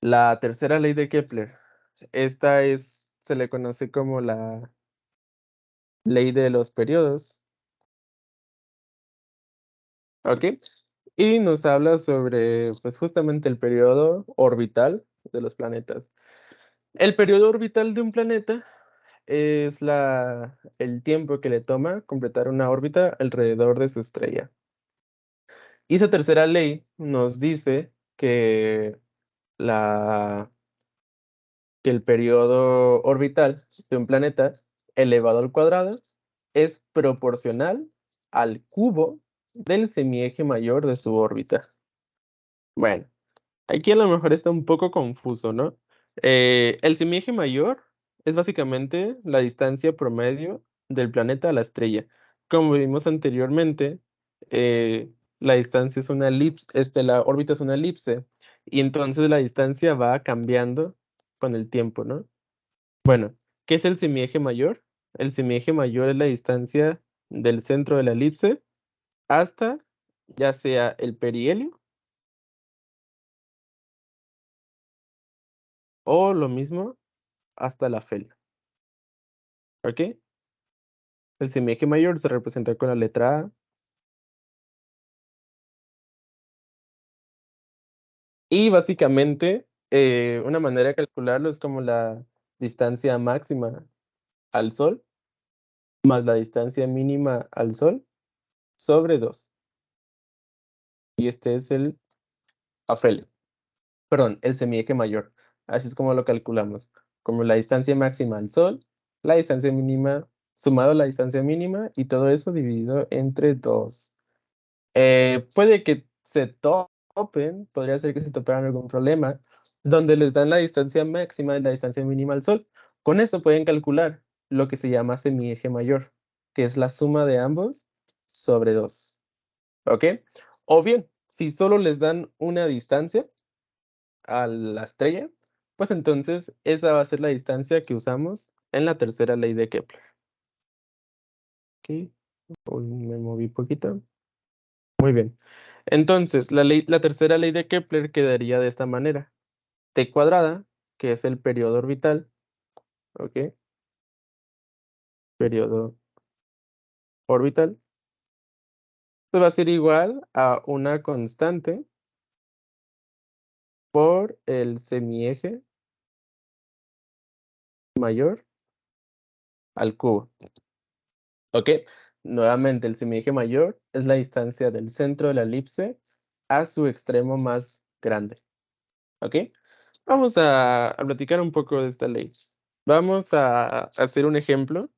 la tercera ley de Kepler. Esta se le conoce como la ley de los periodos, ¿ok? Y nos habla sobre, pues justamente el periodo orbital de los planetas. El periodo orbital de un planeta es el tiempo que le toma completar una órbita alrededor de su estrella. Y esa tercera ley nos dice la, que el periodo orbital de un planeta elevado al cuadrado es proporcional al cubo del semieje mayor de su órbita. Bueno, aquí a lo mejor está un poco confuso, ¿no? El semieje mayor es básicamente la distancia promedio del planeta a la estrella. Como vimos anteriormente, la distancia es una elipse, la órbita es una elipse, y entonces la distancia va cambiando con el tiempo, ¿no? Bueno, ¿qué es el semieje mayor? El semieje mayor es la distancia del centro de la elipse hasta ya sea el perihelio o lo mismo hasta la felio. ¿Ok? El semieje mayor se representa con la letra A. Y básicamente, una manera de calcularlo es como la distancia máxima al Sol más la distancia mínima al Sol sobre 2. Y este es el afelio. Perdón, el semieje mayor. Así es como lo calculamos. Como la distancia máxima al Sol, la distancia mínima, sumado a la distancia mínima, y todo eso dividido entre 2. Puede que se topen, podría ser que se toparan algún problema, donde les dan la distancia máxima y la distancia mínima al Sol. Con eso pueden calcular lo que se llama semieje mayor, que es la suma de ambos sobre 2. ¿Ok? O bien, si solo les dan una distancia a la estrella, pues entonces esa va a ser la distancia que usamos en la tercera ley de Kepler. Ok, uy, me moví poquito. Muy bien. Entonces, la tercera ley de Kepler quedaría de esta manera. T cuadrada, que es el periodo orbital, ¿ok? Periodo orbital, pues va a ser igual a una constante por el semieje mayor al cubo, ¿ok? Nuevamente, el semieje mayor es la distancia del centro de la elipse a su extremo más grande, ¿ok? Vamos a platicar un poco de esta ley. Vamos a hacer un ejemplo,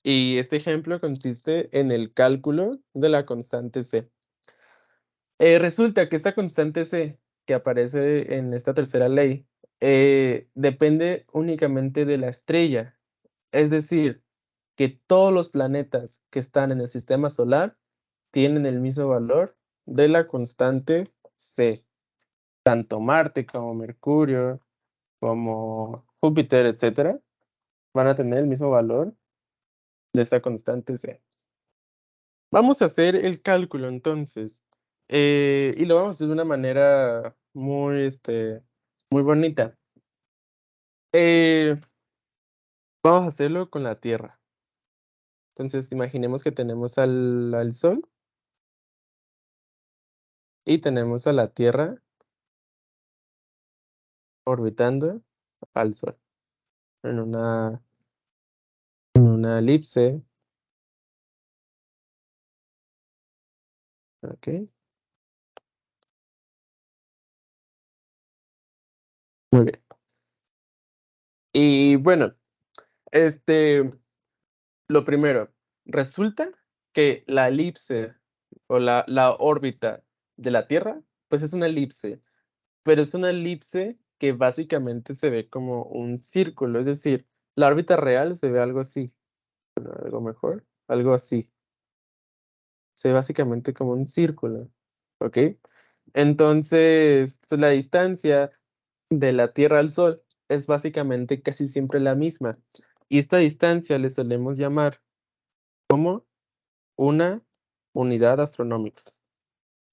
y este ejemplo consiste en el cálculo de la constante c. Resulta que esta constante c, que aparece en esta tercera ley, depende únicamente de la estrella. Es decir, que todos los planetas que están en el sistema solar tienen el mismo valor de la constante c. Tanto Marte como Mercurio, como Júpiter, etcétera, van a tener el mismo valor de esta constante c. Vamos a hacer el cálculo entonces, y lo vamos a hacer de una manera muy, muy bonita. Eh, Vamos a hacerlo con la Tierra. Entonces, imaginemos que tenemos al Sol y tenemos a la Tierra orbitando al Sol en una elipse. ¿Ok? Muy bien. Y bueno, este, lo primero, resulta que la elipse o la órbita de la Tierra, pues es una elipse, pero es una elipse que básicamente se ve como un círculo, es decir, la órbita real se ve algo así, algo mejor, algo así, se ve básicamente como un círculo, ¿ok? Entonces, pues la distancia de la Tierra al Sol es básicamente casi siempre la misma, y esta distancia le solemos llamar como una unidad astronómica.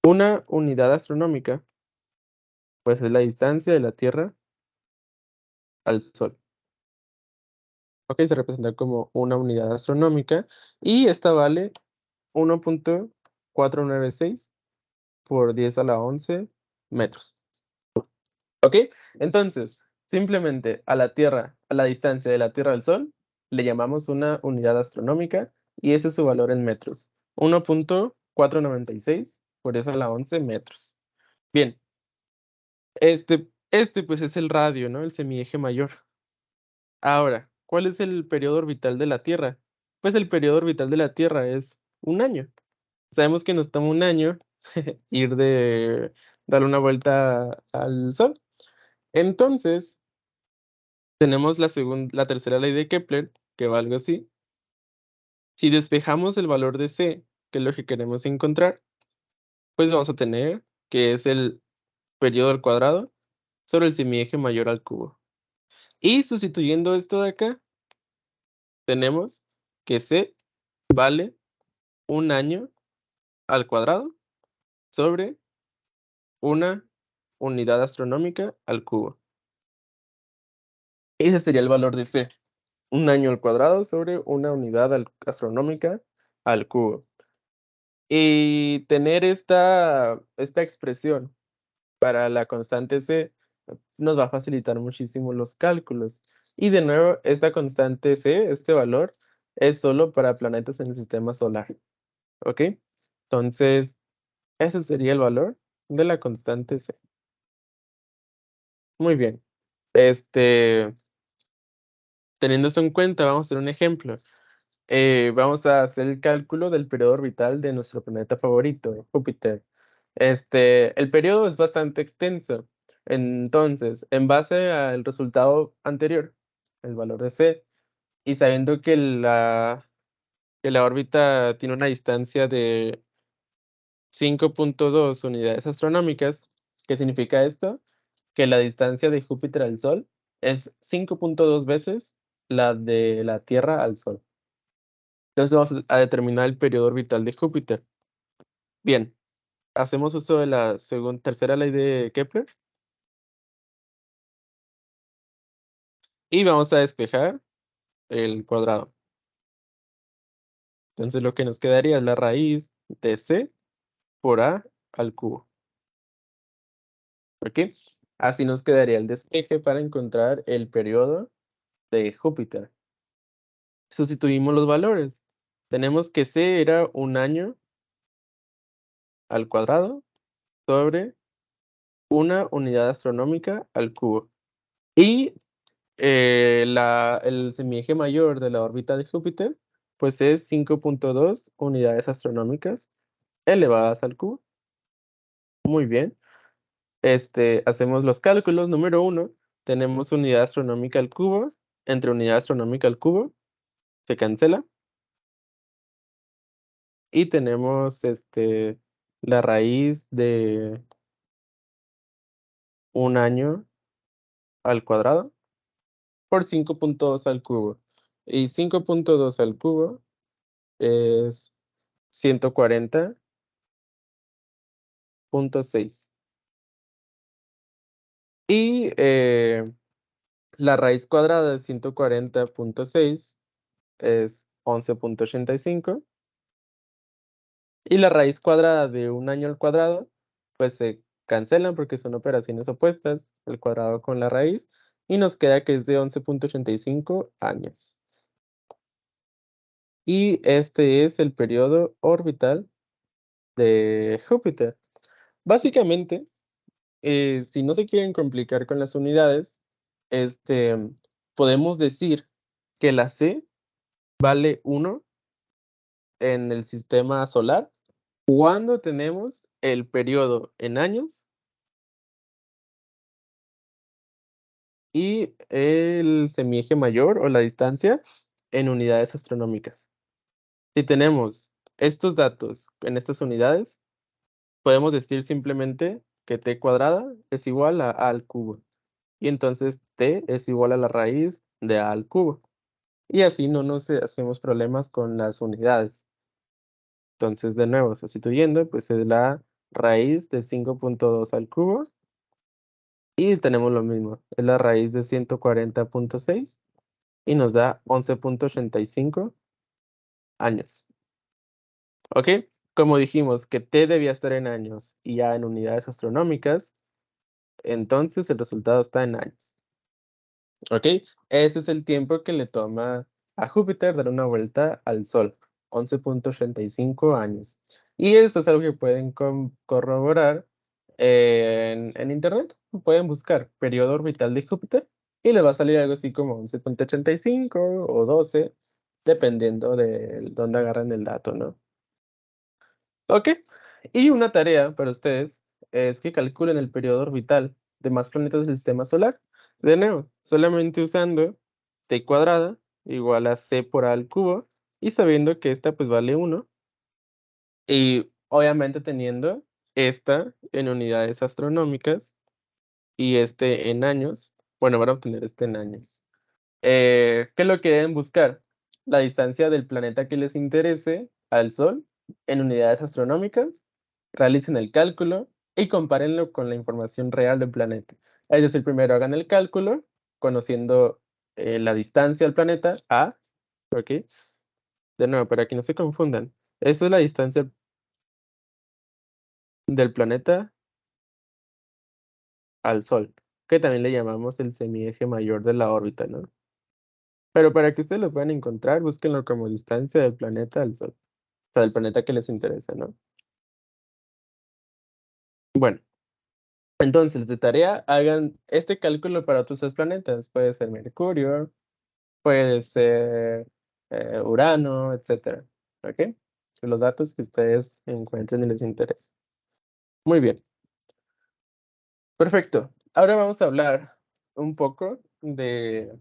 Una unidad astronómica, pues es la distancia de la Tierra al Sol. Ok, se representa como una unidad astronómica y esta vale 1.496 por 10 a la 11 metros. Ok, entonces, simplemente a la Tierra, a la distancia de la Tierra al Sol, le llamamos una unidad astronómica y ese es su valor en metros. 1.496 por 10 a la 11 metros. Bien, este pues es el radio, ¿no? El semieje mayor. Ahora, ¿cuál es el periodo orbital de la Tierra? Pues el periodo orbital de la Tierra es un año. Sabemos que nos toma un año ir de darle una vuelta al Sol. Entonces, tenemos la tercera ley de Kepler, que va algo así. Si despejamos el valor de c, que es lo que queremos encontrar, pues vamos a tener que es el periodo al cuadrado sobre el semieje mayor al cubo. Y sustituyendo esto de acá, tenemos que c vale un año al cuadrado sobre una unidad astronómica al cubo. Ese sería el valor de c. Un año al cuadrado sobre una unidad astronómica al cubo. Y tener esta expresión para la constante c nos va a facilitar muchísimo los cálculos. Y de nuevo, esta constante c, este valor, es solo para planetas en el sistema solar. ¿Ok? Entonces, ese sería el valor de la constante c. Muy bien. Teniendo esto en cuenta, vamos a hacer un ejemplo. Vamos a hacer el cálculo del periodo orbital de nuestro planeta favorito, Júpiter. El periodo es bastante extenso. Entonces, en base al resultado anterior, el valor de c, y sabiendo que la órbita tiene una distancia de 5.2 unidades astronómicas, ¿qué significa esto? Que la distancia de Júpiter al Sol es 5.2 veces la de la Tierra al Sol. Entonces vamos a determinar el periodo orbital de Júpiter. Bien, hacemos uso de la tercera ley de Kepler y vamos a despejar el cuadrado. Entonces lo que nos quedaría es la raíz de c por A al cubo. ¿Ok? Así nos quedaría el despeje para encontrar el periodo de Júpiter. Sustituimos los valores. Tenemos que C era un año al cuadrado sobre una unidad astronómica al cubo. Y el semieje mayor de la órbita de Júpiter, pues es 5.2 unidades astronómicas elevadas al cubo. Muy bien. Hacemos los cálculos. Número 1, tenemos unidad astronómica al cubo. Entre unidad astronómica al cubo, se cancela. Y tenemos la raíz de un año al cuadrado por 5.2 al cubo. Y 5.2 al cubo es 140.6. Y la raíz cuadrada de 140.6 es 11.85. Y la raíz cuadrada de un año al cuadrado, pues se cancelan porque son operaciones opuestas, el cuadrado con la raíz, y nos queda que es de 11.85 años. Y este es el periodo orbital de Júpiter. Básicamente, si no se quieren complicar con las unidades, podemos decir que la C vale 1 en el sistema solar cuando tenemos el periodo en años y el semieje mayor o la distancia en unidades astronómicas. Si tenemos estos datos en estas unidades, podemos decir simplemente que t cuadrada es igual a al cubo. Y entonces t es igual a la raíz de a al cubo. Y así no nos hacemos problemas con las unidades. Entonces, de nuevo, sustituyendo, pues es la raíz de 5.2 al cubo. Y tenemos lo mismo, es la raíz de 140.6 y nos da 11.85 años. ¿Ok? Como dijimos que t debía estar en años y a en unidades astronómicas, entonces el resultado está en años. ¿Ok? Ese es el tiempo que le toma a Júpiter dar una vuelta al Sol, 11.85 años. Y esto es algo que pueden corroborar en Internet. Pueden buscar periodo orbital de Júpiter y les va a salir algo así como 11.85 o 12, dependiendo de dónde agarran el dato, ¿no? Ok, y una tarea para ustedes es que calculen el periodo orbital de más planetas del sistema solar. De nuevo, solamente usando t cuadrada igual a c por a al cubo y sabiendo que esta pues vale 1 y obviamente teniendo esta en unidades astronómicas y este en años. Bueno, van a obtener este en años. ¿Qué es lo que deben buscar? La distancia del planeta que les interese al Sol en unidades astronómicas, realicen el cálculo y compárenlo con la información real del planeta. Es decir, primero hagan el cálculo conociendo la distancia al planeta A, ¿ok? De nuevo, para que no se confundan, esta es la distancia del planeta al Sol, que también le llamamos el semieje mayor de la órbita, ¿no? Pero para que ustedes lo puedan encontrar, búsquenlo como distancia del planeta al Sol. O sea, del planeta que les interesa, ¿no? Bueno, entonces de tarea hagan este cálculo para otros 3 planetas. Puede ser Mercurio, puede ser Urano, etcétera. ¿Ok? Los datos que ustedes encuentren y les interesen. Muy bien, perfecto. Ahora vamos a hablar un poco de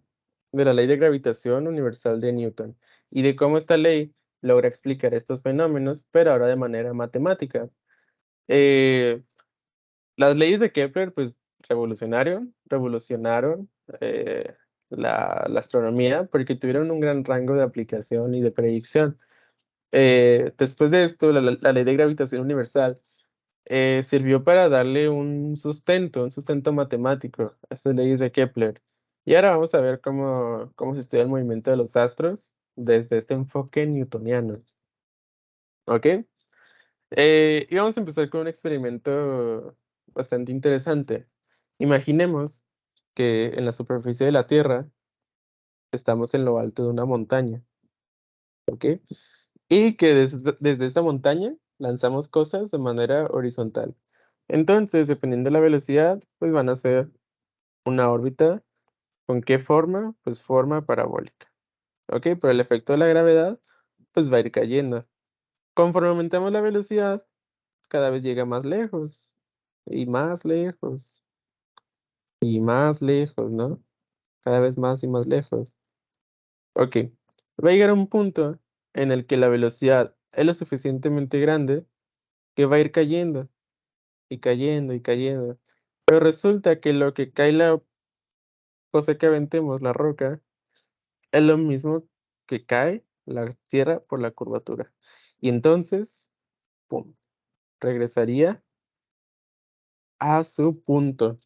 la ley de gravitación universal de Newton y de cómo esta ley logra explicar estos fenómenos, pero ahora de manera matemática. Eh, Las leyes de Kepler, pues, revolucionaron la astronomía porque tuvieron un gran rango de aplicación y de predicción. Después de esto, la ley de gravitación universal sirvió para darle un sustento matemático a estas leyes de Kepler. Y ahora vamos a ver cómo se estudia el movimiento de los astros desde este enfoque newtoniano. ¿Ok? Y vamos a empezar con un experimento bastante interesante. Imaginemos que en la superficie de la Tierra estamos en lo alto de una montaña, ¿ok? Y que desde esa montaña lanzamos cosas de manera horizontal. Entonces, dependiendo de la velocidad, pues van a ser una órbita. ¿Con qué forma? Pues forma parabólica, ¿ok? Por el efecto de la gravedad, pues va a ir cayendo. Conforme aumentamos la velocidad, cada vez llega más lejos, y más lejos, y más lejos, ¿no? Cada vez más y más lejos. Ok, va a llegar a un punto en el que la velocidad es lo suficientemente grande que va a ir cayendo, y cayendo, y cayendo. Pero resulta que lo que cae la cosa que aventemos, la roca, es lo mismo que cae la Tierra por la curvatura. Y entonces, pum, regresaría a su punto.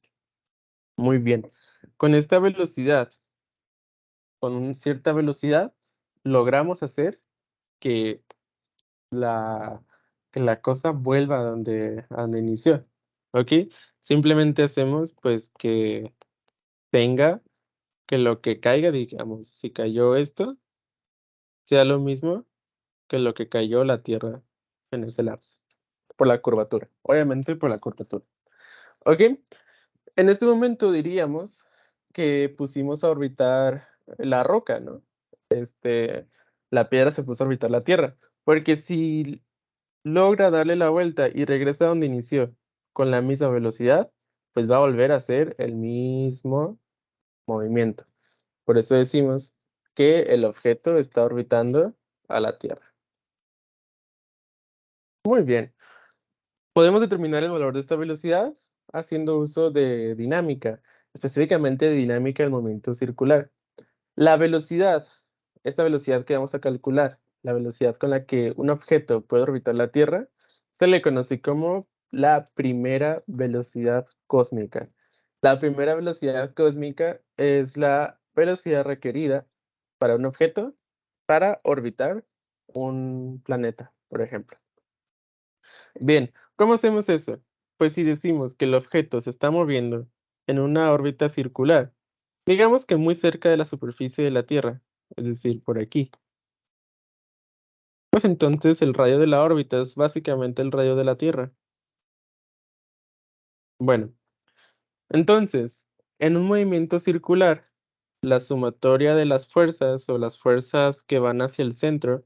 Muy bien. Con esta velocidad, con cierta velocidad, logramos hacer que la, que la cosa vuelva a donde inició. ¿Ok? Simplemente hacemos pues que lo que caiga, digamos, si cayó esto, sea lo mismo que lo que cayó la Tierra en ese lapso, por la curvatura, obviamente por la curvatura. ¿Ok? En este momento diríamos que pusimos a orbitar la roca, ¿no? La piedra se puso a orbitar la Tierra, porque si logra darle la vuelta y regresa a donde inició con la misma velocidad, pues va a volver a hacer el mismo movimiento. Por eso decimos que el objeto está orbitando a la Tierra. Muy bien. Podemos determinar el valor de esta velocidad haciendo uso de dinámica, específicamente de dinámica del momento circular. La velocidad, esta velocidad que vamos a calcular, la velocidad con la que un objeto puede orbitar la Tierra, se le conoce como la primera velocidad cósmica. La primera velocidad cósmica es la velocidad requerida para un objeto para orbitar un planeta, por ejemplo. Bien, ¿cómo hacemos eso? Pues si decimos que el objeto se está moviendo en una órbita circular, digamos que muy cerca de la superficie de la Tierra, es decir, por aquí, pues entonces el radio de la órbita es básicamente el radio de la Tierra. Bueno, entonces, en un movimiento circular, la sumatoria de las fuerzas o las fuerzas que van hacia el centro,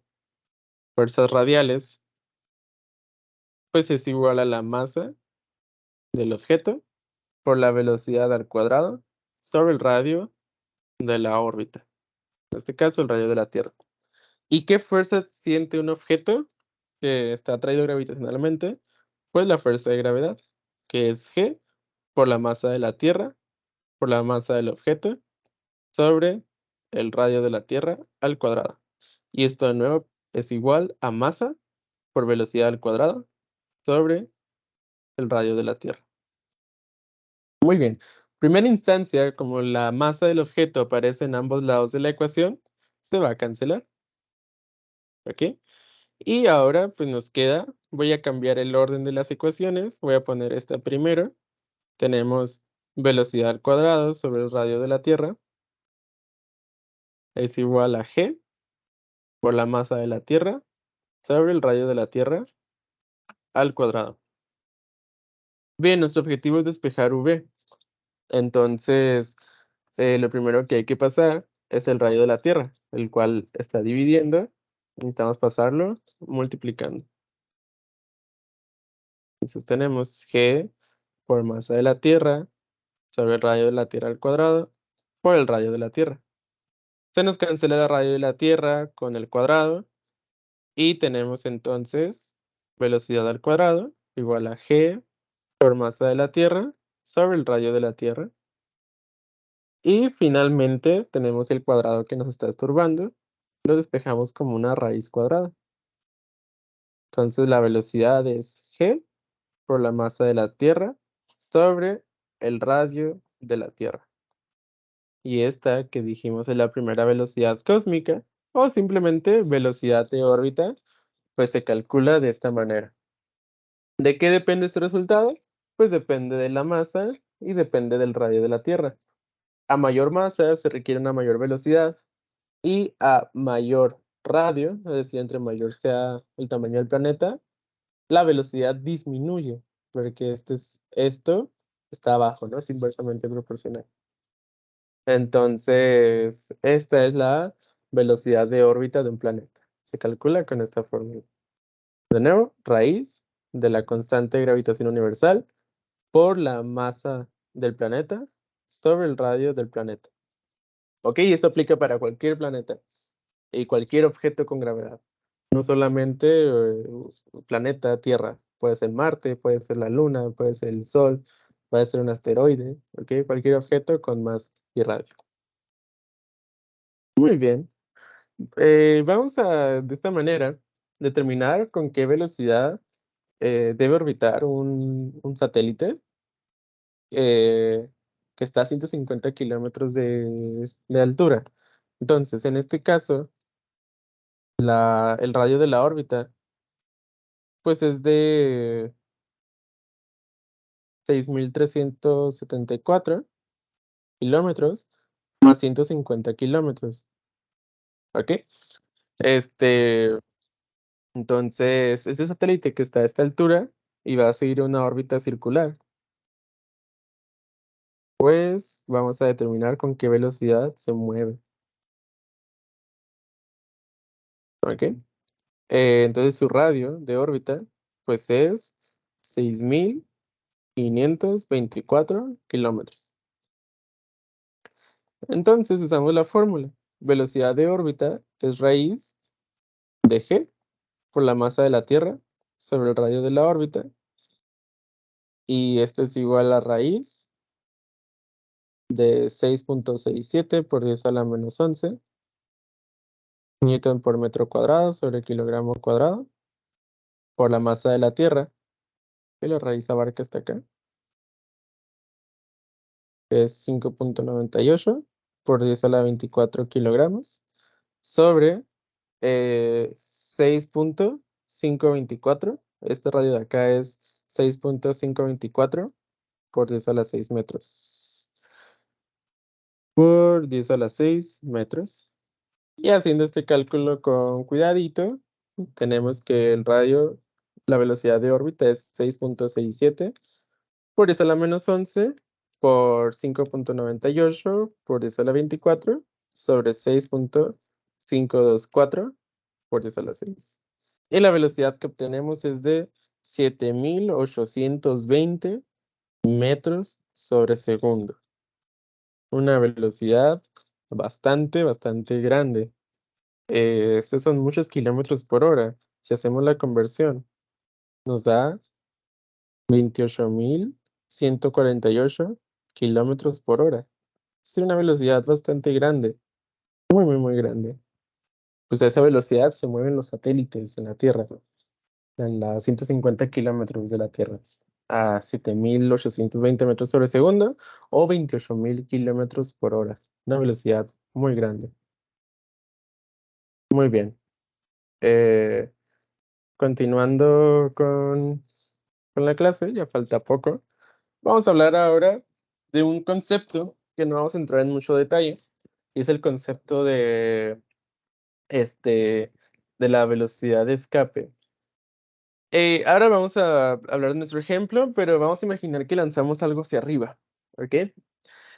fuerzas radiales, pues es igual a la masa del objeto por la velocidad al cuadrado sobre el radio de la órbita, en este caso el radio de la Tierra. ¿Y qué fuerza siente un objeto que está atraído gravitacionalmente? Pues la fuerza de gravedad, que es G por la masa de la Tierra, por la masa del objeto, sobre el radio de la Tierra al cuadrado. Y esto de nuevo es igual a masa por velocidad al cuadrado sobre el radio de la Tierra. Muy bien. Primera instancia, como la masa del objeto aparece en ambos lados de la ecuación, se va a cancelar. ¿Ok? Y ahora pues nos queda, voy a cambiar el orden de las ecuaciones, voy a poner esta primero. Tenemos velocidad al cuadrado sobre el radio de la Tierra es igual a G por la masa de la Tierra sobre el radio de la Tierra al cuadrado. Bien, nuestro objetivo es despejar V. Entonces, lo primero que hay que pasar es el radio de la Tierra, el cual está dividiendo. Necesitamos pasarlo multiplicando. Entonces tenemos G por masa de la Tierra sobre el radio de la Tierra al cuadrado por el radio de la Tierra. Se nos cancela el radio de la Tierra con el cuadrado y tenemos entonces velocidad al cuadrado igual a G por masa de la Tierra sobre el radio de la Tierra. Y finalmente tenemos el cuadrado que nos está estorbando. Lo despejamos como una raíz cuadrada. Entonces la velocidad es G por la masa de la Tierra sobre el radio de la Tierra. Y esta que dijimos es la primera velocidad cósmica o simplemente velocidad de órbita, pues se calcula de esta manera. ¿De qué depende este resultado? Pues depende de la masa y depende del radio de la Tierra. A mayor masa se requiere una mayor velocidad y a mayor radio, es decir, entre mayor sea el tamaño del planeta, la velocidad disminuye, porque esto está abajo, ¿no? Es inversamente proporcional. Entonces, esta es la velocidad de órbita de un planeta. Se calcula con esta fórmula. De nuevo, raíz de la constante de gravitación universal por la masa del planeta sobre el radio del planeta. Ok, esto aplica para cualquier planeta y cualquier objeto con gravedad. No solamente planeta, Tierra. Puede ser Marte, puede ser la Luna, puede ser el Sol, puede ser un asteroide, ok, cualquier objeto con masa y radio. Muy bien. Vamos a, de esta manera, determinar con qué velocidad debe orbitar un satélite eh, que está a 150 kilómetros de altura. Entonces, en este caso, el radio de la órbita, pues es de 6.374 kilómetros más 150 kilómetros. ¿Ok? Este, entonces, este satélite que está a esta altura y va a seguir una órbita circular. Pues vamos a determinar con qué velocidad se mueve. ¿Ok? Entonces su radio de órbita pues es 6.524 kilómetros. Entonces usamos la fórmula. Velocidad de órbita es raíz de g por la masa de la Tierra sobre el radio de la órbita. Y esto es igual a raíz de 6.67 por 10 a la menos 11 Newton por metro cuadrado sobre kilogramo cuadrado por la masa de la Tierra. Y la raíz abarca hasta acá, que es 5.98 por 10 a la 24 kilogramos, sobre 6.524. Este radio de acá es 6.524 por 10 a la 6 metros. Por 10 a la 6 metros. Y haciendo este cálculo con cuidadito, tenemos que el radio, la velocidad de órbita es 6.67 por 10 a la menos 11 por 5.98 por 10 a la 24 sobre 6.524 por 10 a la 6. Y la velocidad que obtenemos es de 7.820 metros sobre segundo. Una velocidad bastante grande. Estos son muchos kilómetros por hora. Si hacemos la conversión, nos da 28.148 kilómetros por hora. Es una velocidad bastante grande, muy grande. Pues a esa velocidad se mueven los satélites en la Tierra, en las 150 kilómetros de la Tierra, a 7.820 metros sobre segundo o 28.000 kilómetros por hora. Una velocidad muy grande. Muy bien. Eh, Continuando con la clase, ya falta poco. Vamos a hablar ahora de un concepto que no vamos a entrar en mucho detalle, y es el concepto este, de la velocidad de escape. Ahora vamos a hablar de nuestro ejemplo, pero vamos a imaginar que lanzamos algo hacia arriba, ¿ok?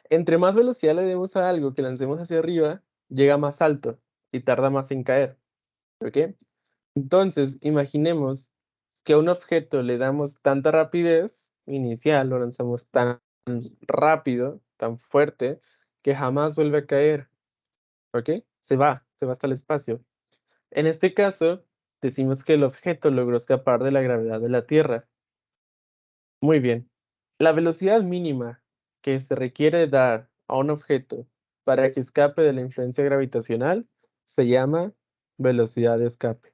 Entre más velocidad le demos a algo que lancemos hacia arriba, llega más alto y tarda más en caer, ¿ok? Entonces, imaginemos que a un objeto le damos tanta rapidez inicial, lo lanzamos tan rápido, tan fuerte, que jamás vuelve a caer, ¿ok? Se va hasta el espacio. En este caso, decimos que el objeto logró escapar de la gravedad de la Tierra. Muy bien. La velocidad mínima que se requiere dar a un objeto para que escape de la influencia gravitacional se llama velocidad de escape.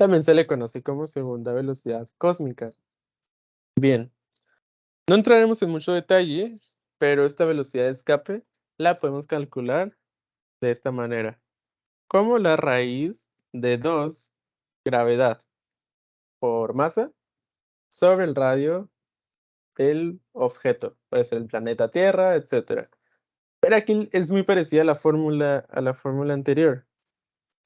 También se le conoce como segunda velocidad cósmica. Bien, no entraremos en mucho detalle, pero esta velocidad de escape la podemos calcular de esta manera, como la raíz de 2 gravedad por masa sobre el radio del objeto. Puede ser el planeta Tierra, etcétera. Pero aquí es muy parecida a la fórmula anterior.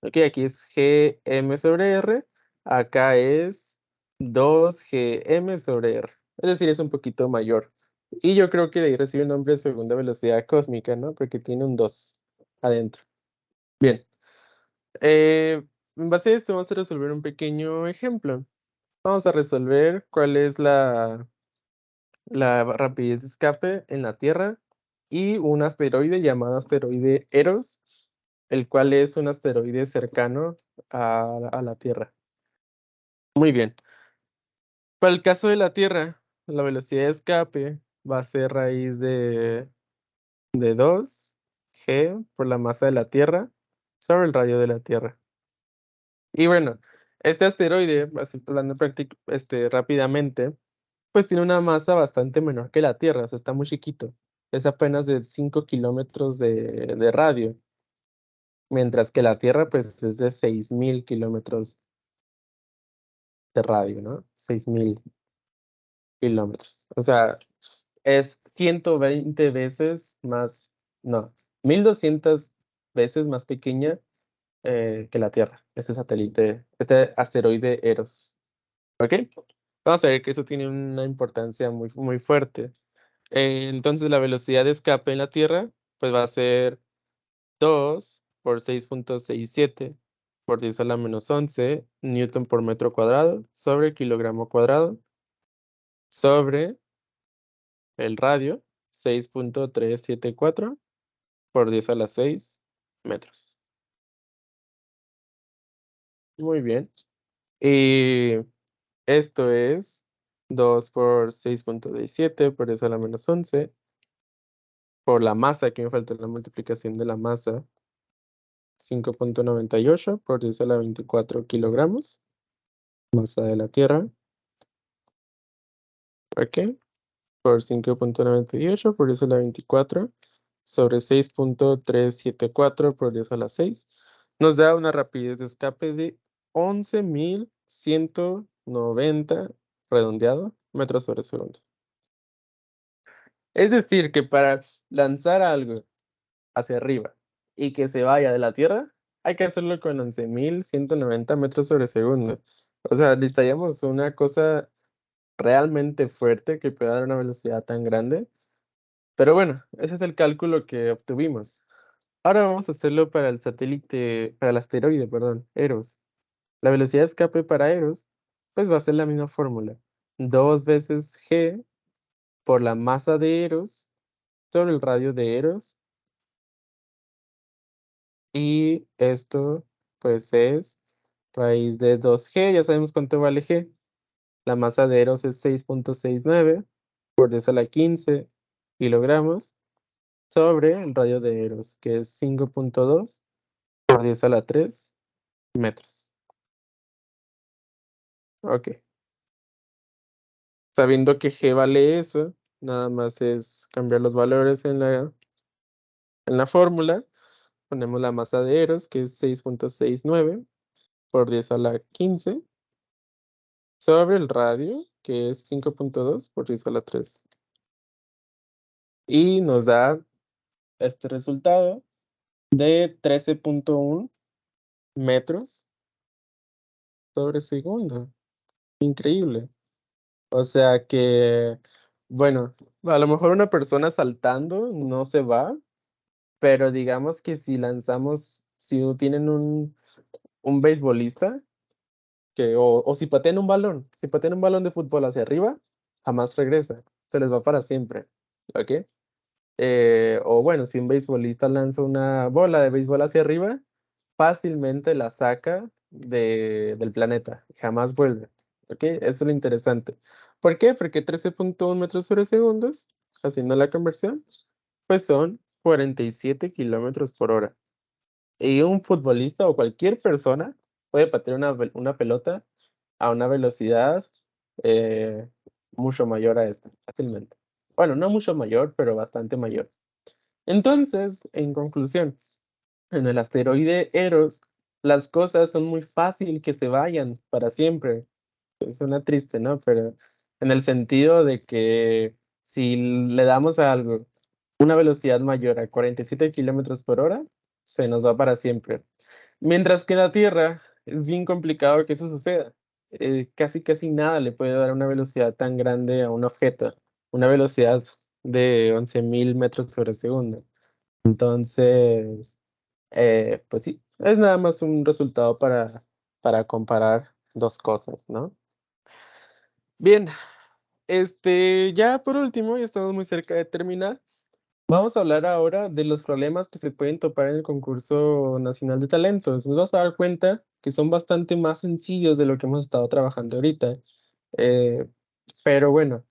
Ok, aquí es Gm sobre R, acá es 2Gm sobre R. Es decir, es un poquito mayor. Y yo creo que de ahí recibe el nombre de segunda velocidad cósmica, ¿no? Porque tiene un 2 adentro. Bien. En base a esto vamos a resolver un pequeño ejemplo. Vamos a resolver cuál es la rapidez de escape en la Tierra y un asteroide llamado asteroide Eros, el cual es un asteroide cercano a la Tierra. Muy bien. Para el caso de la Tierra, la velocidad de escape va a ser raíz de 2G por la masa de la Tierra sobre el radio de la Tierra. Y bueno, este asteroide, así hablando rápidamente, pues tiene una masa bastante menor que la Tierra, o sea, está muy chiquito. Es apenas de 5 kilómetros de radio, mientras que la Tierra, pues, es de 6.000 kilómetros de radio, ¿no? 6.000 kilómetros. O sea, es 120 veces más, no, 1.200 veces más pequeña que la Tierra, este satélite, este asteroide Eros. ¿Ok? Vamos a ver que eso tiene una importancia muy, muy fuerte. Entonces la velocidad de escape en la Tierra pues va a ser 2 por 6.67 por 10 a la menos 11 newton por metro cuadrado sobre kilogramo cuadrado sobre el radio 6.374 por 10 a la 6 metros. Muy bien. Y esto es 2 por 6.17 por 10 a la menos 11 por la masa, que me falta la multiplicación de la masa, 5.98 por 10 a la 24 kilogramos, masa de la Tierra, ok, por 5.98 por 10 a la 24 sobre 6.374 por 10 a la 6, nos da una rapidez de escape de 11.190, redondeado, metros sobre segundo. Es decir, que para lanzar algo hacia arriba y que se vaya de la Tierra, hay que hacerlo con 11.190 metros sobre segundo. O sea, necesitaríamos una cosa realmente fuerte que pueda dar una velocidad tan grande. Pero bueno, ese es el cálculo que obtuvimos. Ahora vamos a hacerlo para el satélite, para el asteroide, perdón, Eros. La velocidad de escape para Eros, pues va a ser la misma fórmula. 2 veces G por la masa de Eros sobre el radio de Eros. Y esto, pues, es raíz de 2G. Ya sabemos cuánto vale G. La masa de Eros es 6.69 por 10 a la 15 kilogramos sobre el radio de Eros, que es 5.2 por 10 a la 3 metros. Ok. Sabiendo que G vale eso, nada más es cambiar los valores en la fórmula. Ponemos la masa de Eros, que es 6.69 por 10 a la 15 sobre el radio, que es 5.2 por 10 a la 3. Y nos da este resultado de 13.1 metros sobre segundo. Increíble. O sea que, bueno, a lo mejor una persona saltando no se va, pero digamos que si lanzamos, si tienen un beisbolista, o si patean un balón, si patean un balón de fútbol hacia arriba, jamás regresa, se les va para siempre, ¿ok? O bueno, si un beisbolista lanza una bola de béisbol hacia arriba, fácilmente la saca del planeta, jamás vuelve, ¿ok? Eso es lo interesante. ¿Por qué? Porque 13.1 metros sobre segundos, haciendo la conversión, pues son 47 kilómetros por hora. Y un futbolista o cualquier persona puede patear una pelota a una velocidad eh, mucho mayor a esta, fácilmente. Bueno, no mucho mayor, pero bastante mayor. Entonces, en conclusión, en el asteroide Eros, las cosas son muy fácil que se vayan para siempre. suena triste, ¿no? Pero en el sentido de que si le damos a algo una velocidad mayor a 47 kilómetros por hora, se nos va para siempre. Mientras que en la Tierra es bien complicado que eso suceda. Casi nada le puede dar una velocidad tan grande a un objeto, una velocidad de 11.000 metros sobre segundo. Entonces, pues sí, es nada más un resultado para comparar dos cosas, ¿no? Bien, ya por último, ya estamos muy cerca de terminar. Vamos a hablar ahora de los problemas que se pueden topar en el concurso nacional de talentos. Nos vas a dar cuenta que son bastante más sencillos de lo que hemos estado trabajando ahorita. Eh, pero bueno,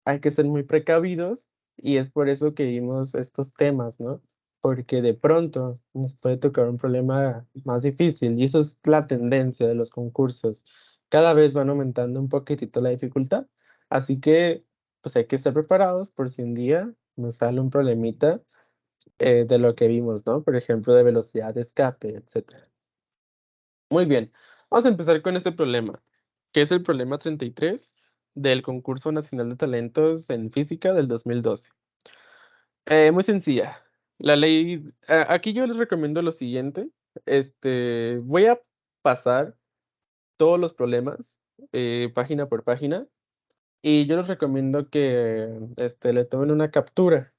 hay que ser muy precavidos y es por eso que vimos estos temas, ¿no? Porque de pronto nos puede tocar un problema más difícil y eso es la tendencia de los concursos. Cada vez van aumentando un poquitito la dificultad, así que pues hay que estar preparados por si un día nos sale un problemita de lo que vimos, ¿no? Por ejemplo, de velocidad de escape, etcétera. Muy bien, vamos a empezar con este problema, que es el problema 33 del Concurso Nacional de Talentos en Física del 2012. Muy sencilla. La ley, aquí yo les recomiendo lo siguiente. Voy a pasar todos los problemas página por página y yo les recomiendo que le tomen una captura.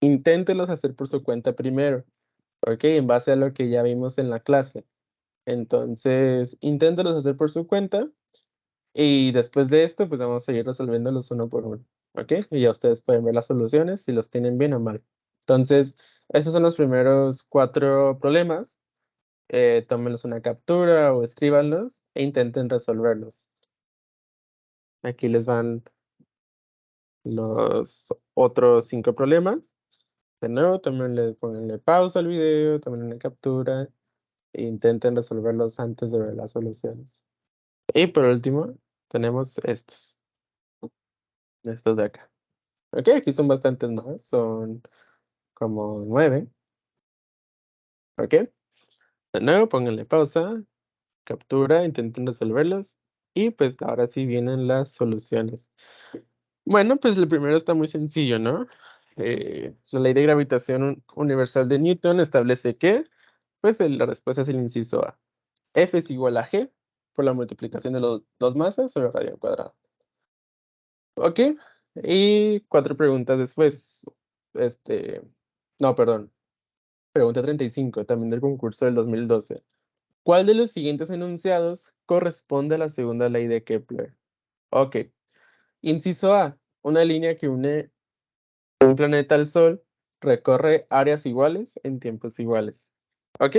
Inténtelos hacer por su cuenta primero, ¿ok? En base a lo que ya vimos en la clase. Entonces, inténtelos hacer por su cuenta y después de esto, pues vamos a ir resolviéndolos uno por uno, ¿ok? Y ya ustedes pueden ver las soluciones si los tienen bien o mal. Entonces, esos son los primeros cuatro problemas. Tómenlos una captura o escríbanlos e intenten resolverlos. Aquí les van los otros cinco problemas. De nuevo, pónganle pausa al video, tomen una captura e intenten resolverlos antes de ver las soluciones. Y por último, tenemos estos de acá. Ok, aquí son bastantes más, son como 9. Ok, de nuevo pónganle pausa, captura, intenten resolverlos y pues ahora sí vienen las soluciones. Bueno, pues el primero está muy sencillo, ¿no? La ley de gravitación universal de Newton establece que, pues la respuesta es el inciso A. F es igual a G por la multiplicación de los dos masas sobre radio al cuadrado. Ok, y cuatro preguntas después. No, perdón. Pregunta 35, también del concurso del 2012. ¿Cuál de los siguientes enunciados corresponde a la segunda ley de Kepler? Ok. Inciso A. Una línea que une un planeta al Sol recorre áreas iguales en tiempos iguales. Ok.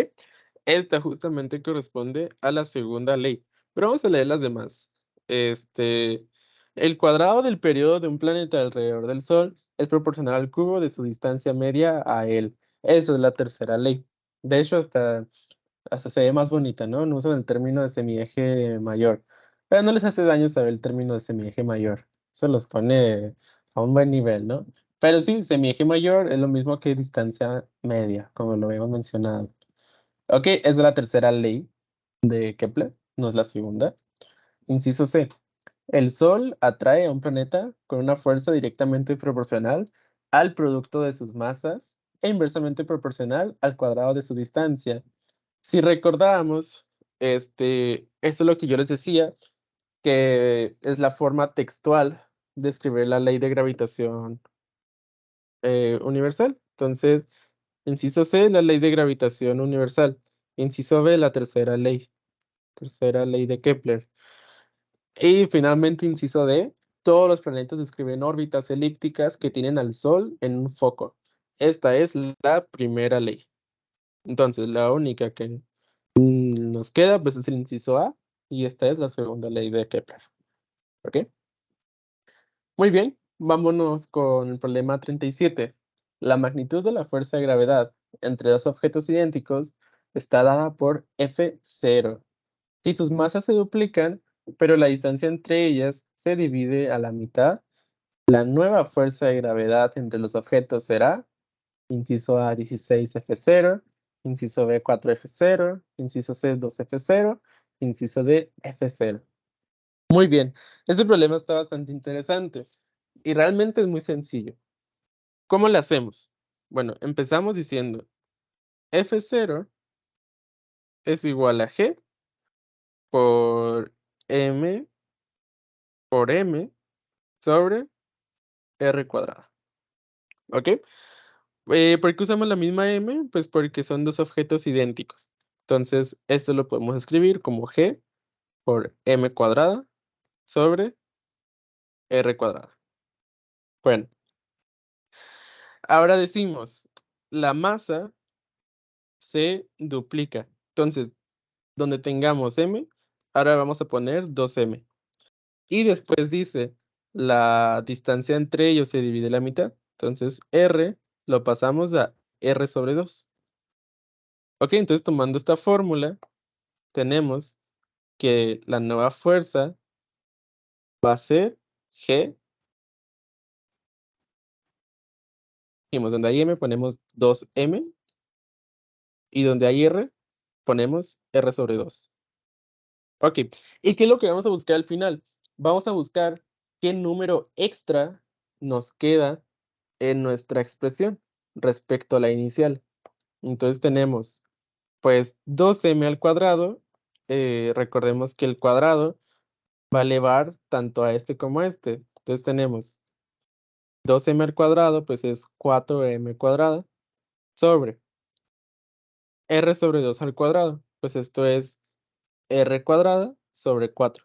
Esta justamente corresponde a la segunda ley. Pero vamos a leer las demás. El cuadrado del periodo de un planeta alrededor del Sol es proporcional al cubo de su distancia media a él. Esa es la tercera ley. De hecho, hasta se ve más bonita, ¿no? No usan el término de semieje mayor. Pero no les hace daño saber el término de semieje mayor. Eso los pone a un buen nivel, ¿no? Pero sí, semieje mayor es lo mismo que distancia media, como lo habíamos mencionado. Ok, es la tercera ley de Kepler, no es la segunda. Inciso C. El Sol atrae a un planeta con una fuerza directamente proporcional al producto de sus masas e inversamente proporcional al cuadrado de su distancia. Si recordábamos, esto es lo que yo les decía, que es la forma textual de escribir la ley de gravitación universal. Entonces, inciso C, la ley de gravitación universal. Inciso B, la tercera ley de Kepler. Y finalmente, inciso D, todos los planetas describen órbitas elípticas que tienen al Sol en un foco. Esta es la primera ley. Entonces, la única que nos queda pues es el inciso A y esta es la segunda ley de Kepler. ¿Ok? Muy bien, vámonos con el problema 37. La magnitud de la fuerza de gravedad entre dos objetos idénticos está dada por F0. Si sus masas se duplican, pero la distancia entre ellas se divide a la mitad, la nueva fuerza de gravedad entre los objetos será, inciso A 16F0, inciso B 4F0, inciso C 2F0, inciso D F0. Muy bien, este problema está bastante interesante y realmente es muy sencillo. ¿Cómo lo hacemos? Bueno, empezamos diciendo F0 es igual a G por M por M sobre R cuadrada, ¿ok? ¿Por qué usamos la misma M? Pues porque son dos objetos idénticos. Entonces, esto lo podemos escribir como G por M cuadrada sobre R cuadrada. Bueno, ahora decimos, la masa se duplica. Entonces, donde tengamos M, ahora vamos a poner 2M. Y después dice, la distancia entre ellos se divide a la mitad. Entonces, R lo pasamos a R sobre 2. Ok, entonces tomando esta fórmula, tenemos que la nueva fuerza va a ser G, dijimos, donde hay M ponemos 2M y donde hay R ponemos R sobre 2. Ok, ¿y qué es lo que vamos a buscar al final? Vamos a buscar qué número extra nos queda en nuestra expresión respecto a la inicial. Entonces tenemos, pues, 2M al cuadrado. Recordemos que el cuadrado va a elevar tanto a este como a este. Entonces tenemos 2M al cuadrado, pues es 4M cuadrada, sobre R sobre 2 al cuadrado. Pues esto es R cuadrada sobre 4.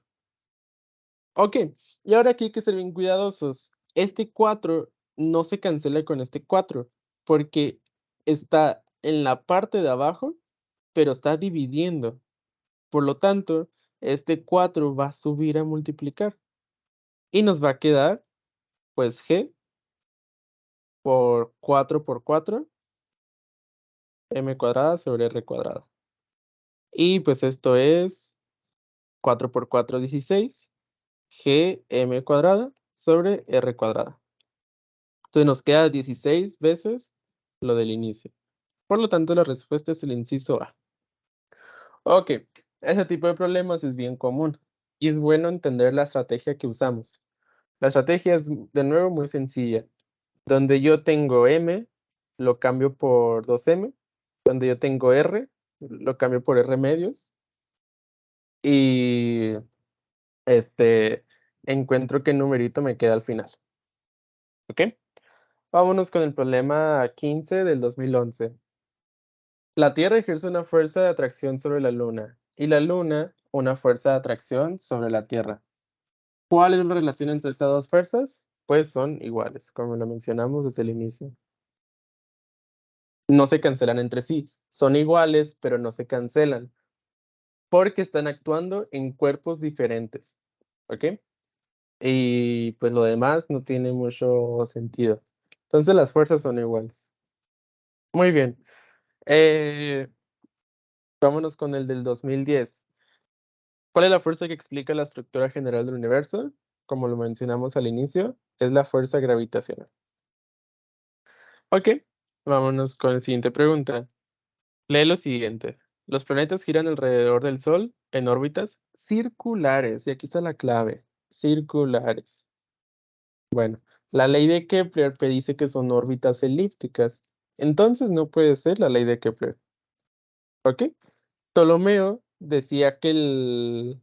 Ok, y ahora aquí hay que ser bien cuidadosos. Este 4 no se cancela con este 4, porque está en la parte de abajo, pero está dividiendo. Por lo tanto, este 4 va a subir a multiplicar y nos va a quedar, pues, G por 4, M cuadrada sobre R cuadrada. Y pues esto es 4 por 4, 16, G M cuadrada sobre R cuadrada. Entonces nos queda 16 veces lo del inicio. Por lo tanto, la respuesta es el inciso A. Ok, ese tipo de problemas es bien común y es bueno entender la estrategia que usamos. La estrategia es, de nuevo, muy sencilla. Donde yo tengo M, lo cambio por 2M. Donde yo tengo R, lo cambio por R medios. Y encuentro qué numerito me queda al final. ¿Ok? Vámonos con el problema 15 del 2011. La Tierra ejerce una fuerza de atracción sobre la Luna y la Luna una fuerza de atracción sobre la Tierra. ¿Cuál es la relación entre estas dos fuerzas? Pues son iguales, como lo mencionamos desde el inicio. No se cancelan entre sí, son iguales, pero no se cancelan, porque están actuando en cuerpos diferentes. ¿Ok? Y pues lo demás no tiene mucho sentido. Entonces las fuerzas son iguales. Muy bien. Eh, vámonos con el del 2010. ¿Cuál es la fuerza que explica la estructura general del universo? Como lo mencionamos al inicio, es la fuerza gravitacional. Ok, vámonos con la siguiente pregunta. Lee lo siguiente. Los planetas giran alrededor del Sol en órbitas circulares. Y aquí está la clave. Circulares. Bueno, la ley de Kepler predice que son órbitas elípticas. Entonces no puede ser la ley de Kepler. ¿Ok? Ptolomeo decía que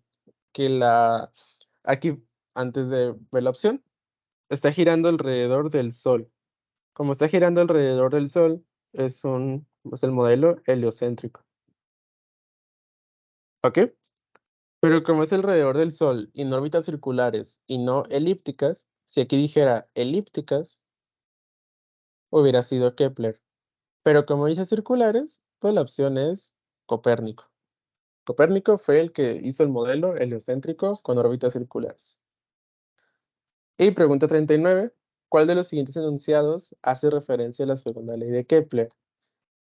aquí, antes de ver la opción, está girando alrededor del Sol. Como está girando alrededor del Sol, es el modelo heliocéntrico. ¿Ok? Pero como es alrededor del Sol y en órbitas circulares y no elípticas, si aquí dijera elípticas, hubiera sido Kepler. Pero como dice circulares, pues la opción es Copérnico. Copérnico fue el que hizo el modelo heliocéntrico con órbitas circulares. Y pregunta 39. ¿Cuál de los siguientes enunciados hace referencia a la segunda ley de Kepler?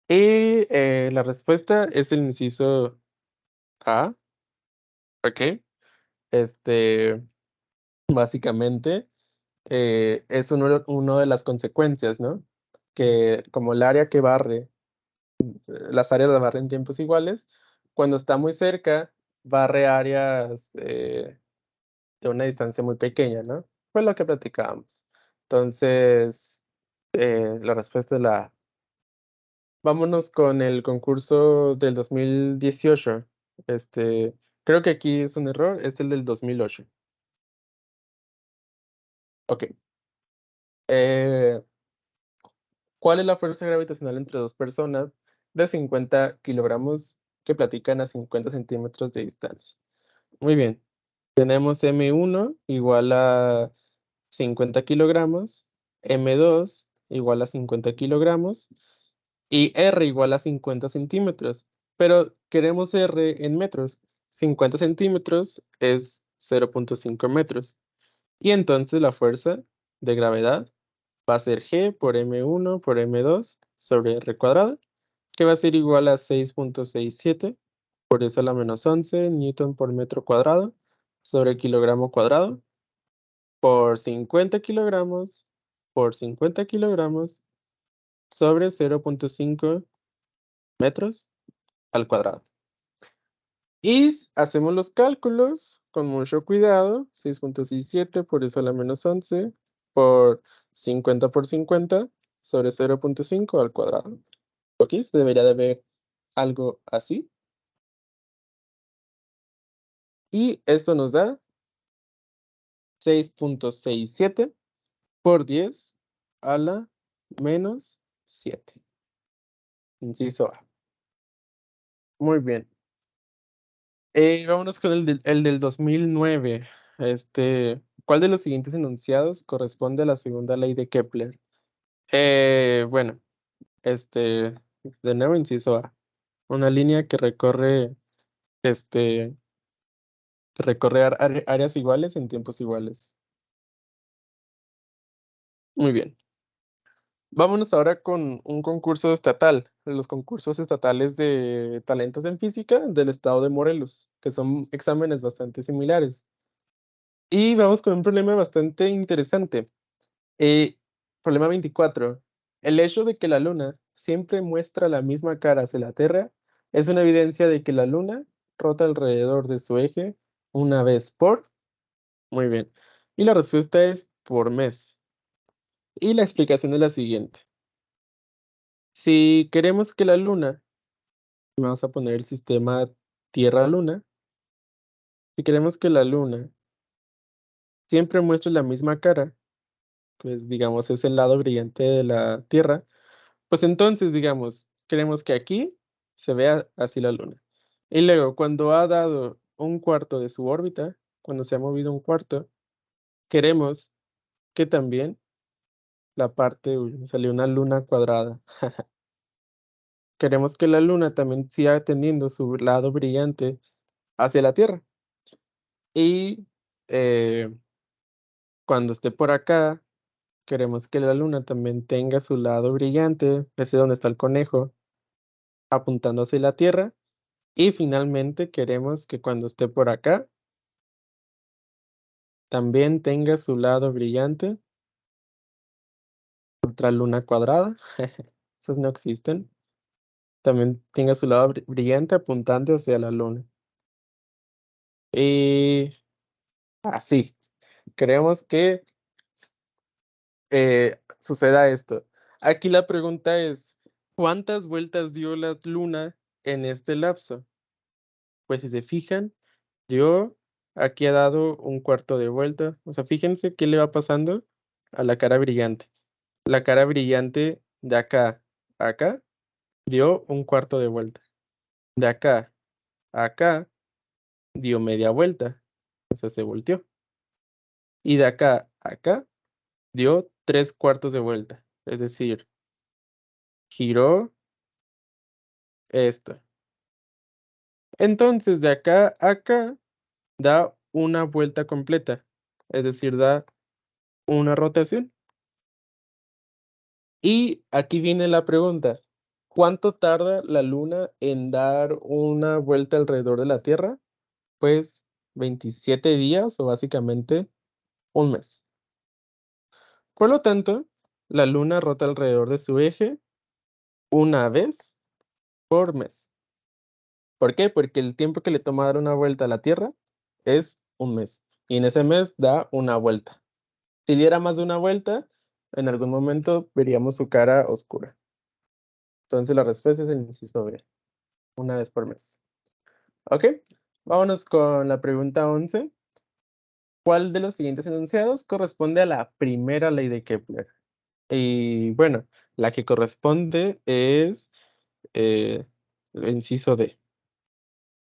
Y la respuesta es el inciso A. ¿Ok? Este, básicamente, es uno de las consecuencias, ¿no? Que como el área que barre, las áreas la barren en tiempos iguales, cuando está muy cerca, barre áreas de una distancia muy pequeña, ¿no? Fue lo que platicábamos. Entonces, la respuesta es la A. Vámonos con el concurso del 2018. Creo que aquí es un error, es el del 2008. Ok. Eh, ¿Cuál es la fuerza gravitacional entre dos personas de 50 kilogramos que platican a 50 centímetros de distancia? Muy bien. Tenemos M1 igual a 50 kilogramos, M2 igual a 50 kilogramos y R igual a 50 centímetros. Pero queremos R en metros. 50 centímetros es 0.5 metros. Y entonces la fuerza de gravedad va a ser G por M1 por M2 sobre R cuadrado, que va a ser igual a 6.67 por eso a la menos 11 newton por metro cuadrado sobre kilogramo cuadrado por 50 kilogramos por 50 kilogramos sobre 0.5 metros al cuadrado. Y hacemos los cálculos con mucho cuidado. 6.67 por eso a la menos 11 por 50 sobre 0.5 al cuadrado. Ok, se debería de ver algo así. Y esto nos da 6.67 por 10 a la menos 7. Inciso A. Muy bien. Vámonos con el del 2009. ¿Cuál de los siguientes enunciados corresponde a la segunda ley de Kepler? Bueno, de nuevo, inciso A. Una línea este, que recorre áreas iguales en tiempos iguales. Muy bien. Vámonos ahora con un concurso estatal, los concursos estatales de talentos en física del estado de Morelos, que son exámenes bastante similares. Y vamos con un problema bastante interesante. Eh, Problema 24. El hecho de que la luna siempre muestra la misma cara hacia la Tierra es una evidencia de que la luna rota alrededor de su eje una vez por... Muy bien. Y la respuesta es por mes. Y la explicación es la siguiente. Si queremos que la luna, vamos a poner el sistema Tierra-Luna, si queremos que la luna siempre muestre la misma cara, pues digamos es el lado brillante de la Tierra, pues entonces digamos, queremos que aquí se vea así la luna. Y luego, cuando ha dado un cuarto de su órbita, cuando se ha movido un cuarto, queremos que también la parte, uy, me salió una luna cuadrada. Queremos que la luna también siga teniendo su lado brillante hacia la Tierra. Y cuando esté por acá, queremos que la luna también tenga su lado brillante, ese donde está el conejo, apuntando hacia la Tierra. Y finalmente queremos que cuando esté por acá, también tenga su lado brillante, otra luna cuadrada, esos no existen, también tenga su lado brillante apuntando hacia la luna. Y así, queremos que suceda esto. Aquí la pregunta es, ¿cuántas vueltas dio la luna en este lapso? Pues si se fijan, dio, aquí ha dado un cuarto de vuelta. O sea, fíjense qué le va pasando a la cara brillante. La cara brillante de acá a acá dio un cuarto de vuelta. De acá a acá dio media vuelta. O sea, se volteó. Y de acá a acá dio 3/4 de vuelta. Es decir, giró esto. Entonces, de acá a acá da una vuelta completa. Es decir, da una rotación. Y aquí viene la pregunta. ¿Cuánto tarda la luna en dar una vuelta alrededor de la Tierra? Pues 27 días o básicamente un mes. Por lo tanto, la luna rota alrededor de su eje una vez por mes. ¿Por qué? Porque el tiempo que le toma dar una vuelta a la Tierra es un mes. y en ese mes da una vuelta. Si diera más de una vuelta, en algún momento veríamos su cara oscura. Entonces la respuesta es el inciso B, una vez por mes. Ok, vámonos con la pregunta 11. ¿Cuál de los siguientes enunciados corresponde a la primera ley de Kepler? Y bueno, la que corresponde es el inciso D.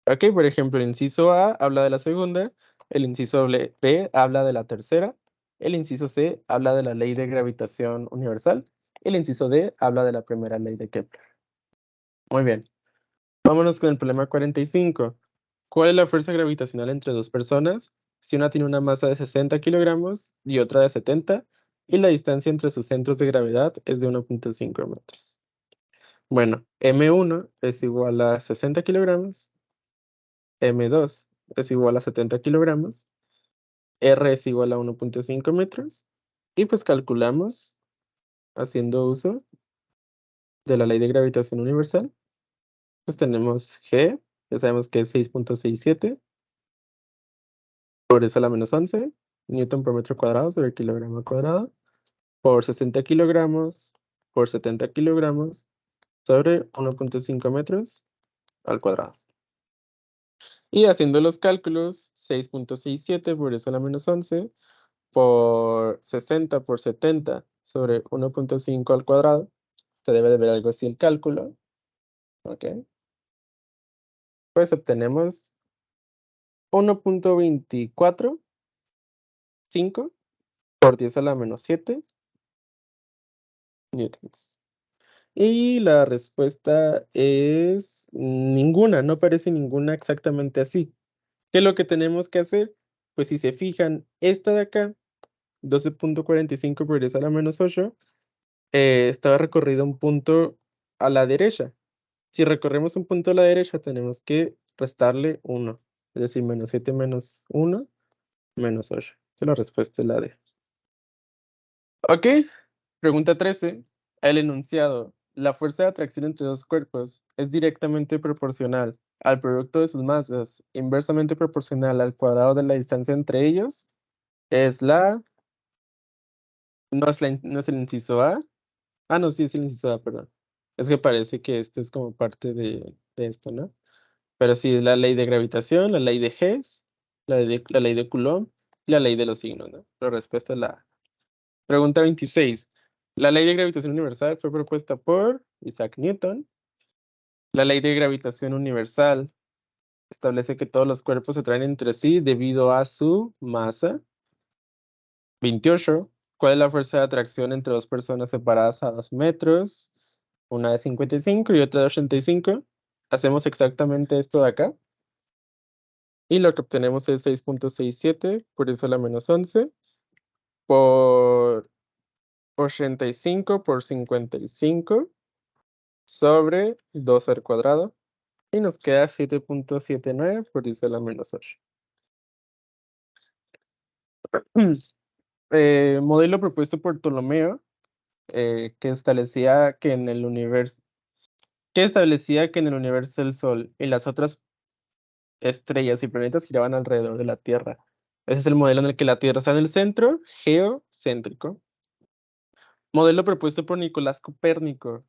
Ok, por ejemplo, el inciso A habla de la segunda, el inciso B habla de la tercera, el inciso C habla de la ley de gravitación universal, y el inciso D habla de la primera ley de Kepler. Muy bien, vámonos con el problema 45. ¿Cuál es la fuerza gravitacional entre dos personas si una tiene una masa de 60 kilogramos y otra de 70 y la distancia entre sus centros de gravedad es de 1.5 metros? Bueno, M1 es igual a 60 kilogramos, M2 es igual a 70 kilogramos, R es igual a 1.5 metros y pues calculamos haciendo uso de la ley de gravitación universal. Pues tenemos G, ya sabemos que es 6.67 por 10 a la menos 11 newton por metro cuadrado sobre kilogramo cuadrado por 60 kilogramos por 70 kilogramos sobre 1.5 metros al cuadrado. Y haciendo los cálculos, 6.67 por 10 a la menos 11 por 60 por 70 sobre 1.5 al cuadrado. Se debe de ver algo así el cálculo. ¿Ok? Pues obtenemos 1.245 por 10 a la menos 7 newtons. Y la respuesta es ninguna, no parece ninguna exactamente así. ¿Qué es lo que tenemos que hacer? Pues si se fijan, esta de acá, 12.45 por 10 a la menos 8, estaba recorrido un punto a la derecha. Si recorremos un punto a la derecha, tenemos que restarle 1. Es decir, menos 7 menos 1, menos 8. Entonces la respuesta es la D. Ok, pregunta 13. El enunciado, la fuerza de atracción entre dos cuerpos es directamente proporcional al producto de sus masas, inversamente proporcional al cuadrado de la distancia entre ellos, es la... No es el inciso A. Ah, no, sí es el inciso A, perdón. Es que parece que esto es como parte de esto, ¿no? Pero sí, es la ley de gravitación, la ley de Hess, la ley de Coulomb y la ley de los signos, ¿no? La respuesta es la A. Pregunta 26. La ley de gravitación universal fue propuesta por Isaac Newton. La ley de gravitación universal establece que todos los cuerpos se atraen entre sí debido a su masa. 28. ¿Cuál es la fuerza de atracción entre dos personas separadas a 2 metros? Una de 55 y otra de 85. Hacemos exactamente esto de acá. Y lo que obtenemos es 6.67 por eso la menos 11 por 85 por 55 sobre 2 al cuadrado. Y nos queda 7.79 por 10 a la menos 8. Modelo propuesto por Ptolomeo, que establecía que en el universo el Sol y las otras estrellas y planetas giraban alrededor de la Tierra. Ese es el modelo en el que la Tierra está en el centro, geocéntrico. Modelo propuesto por Nicolás Copérnico,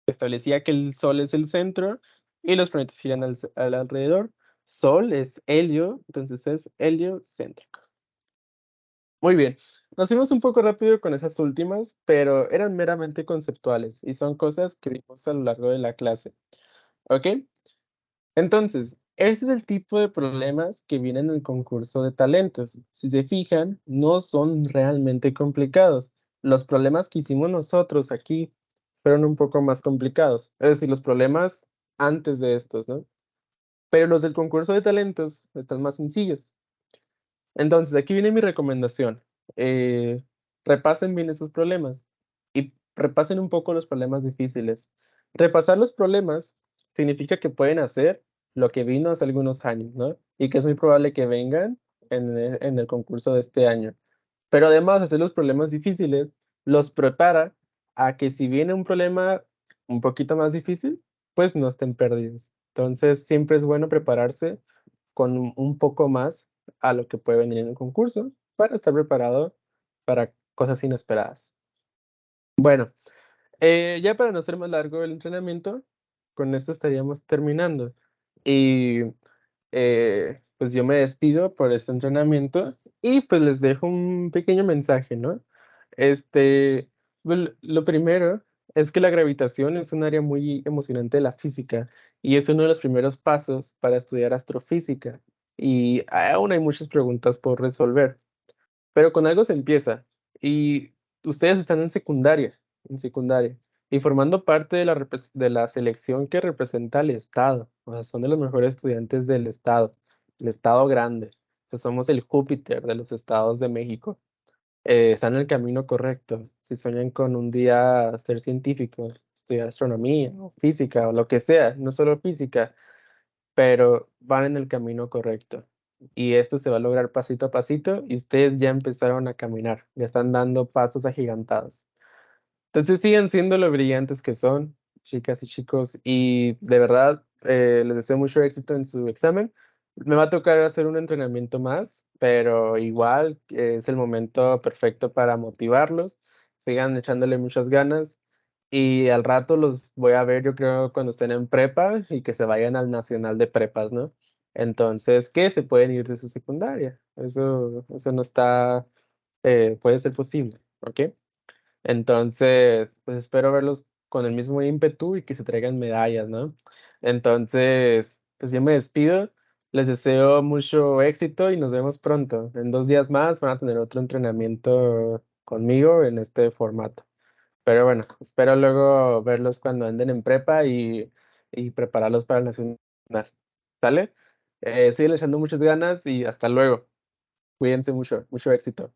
que establecía que el Sol es el centro y los planetas giran al alrededor. Sol es helio, entonces es heliocéntrico. Muy bien, nos fuimos un poco rápido con esas últimas, pero eran meramente conceptuales y son cosas que vimos a lo largo de la clase. ¿Ok? Entonces, ese es el tipo de problemas que vienen en el concurso de talentos. Si se fijan, no son realmente complicados. Los problemas que hicimos nosotros aquí fueron un poco más complicados. Es decir, los problemas antes de estos, ¿no? Pero los del concurso de talentos están más sencillos. Entonces, aquí viene mi recomendación. Eh, Repasen bien esos problemas y repasen un poco los problemas difíciles. Repasar los problemas significa que pueden hacer lo que vino hace algunos años, ¿no? Y que es muy probable que vengan en el concurso de este año. Pero además, hacer los problemas difíciles los prepara a que si viene un problema un poquito más difícil, pues no estén perdidos. Entonces, siempre es bueno prepararse con un poco más a lo que puede venir en el concurso para estar preparado para cosas inesperadas. Bueno, ya para no hacer más largo el entrenamiento, con esto estaríamos terminando. Y pues yo me despido por este entrenamiento y pues les dejo un pequeño mensaje, ¿no? Este, lo primero es que la gravitación es un área muy emocionante de la física y es uno de los primeros pasos para estudiar astrofísica. Y aún hay muchas preguntas por resolver. Pero con algo se empieza. Y ustedes están en secundaria, y formando parte de de la selección que representa al estado. O sea, son de los mejores estudiantes del estado, el estado grande. Que somos el Júpiter de los estados de México. Están en el camino correcto. Si sueñan con un día ser científicos, estudiar astronomía o física o lo que sea, no solo física, pero van en el camino correcto. Y esto se va a lograr pasito a pasito y ustedes ya empezaron a caminar, ya están dando pasos agigantados. Entonces sigan siendo lo brillantes que son, chicas y chicos, y de verdad les deseo mucho éxito en su examen. Me va a tocar hacer un entrenamiento más, pero igual es el momento perfecto para motivarlos. Sigan echándole muchas ganas y al rato los voy a ver, yo creo, cuando estén en prepa y que se vayan al nacional de prepas, ¿no? Entonces, ¿qué? Se pueden ir de su secundaria. Eso no está, puede ser posible, ¿ok? Entonces, pues espero verlos con el mismo ímpetu y que se traigan medallas, ¿no? Entonces, pues yo me despido, les deseo mucho éxito y nos vemos pronto. En 2 días más van a tener otro entrenamiento conmigo en este formato. Pero bueno, espero luego verlos cuando anden en prepa y prepararlos para el nacional. ¿Sale? Sigue echando muchas ganas y hasta luego. Cuídense mucho, mucho éxito.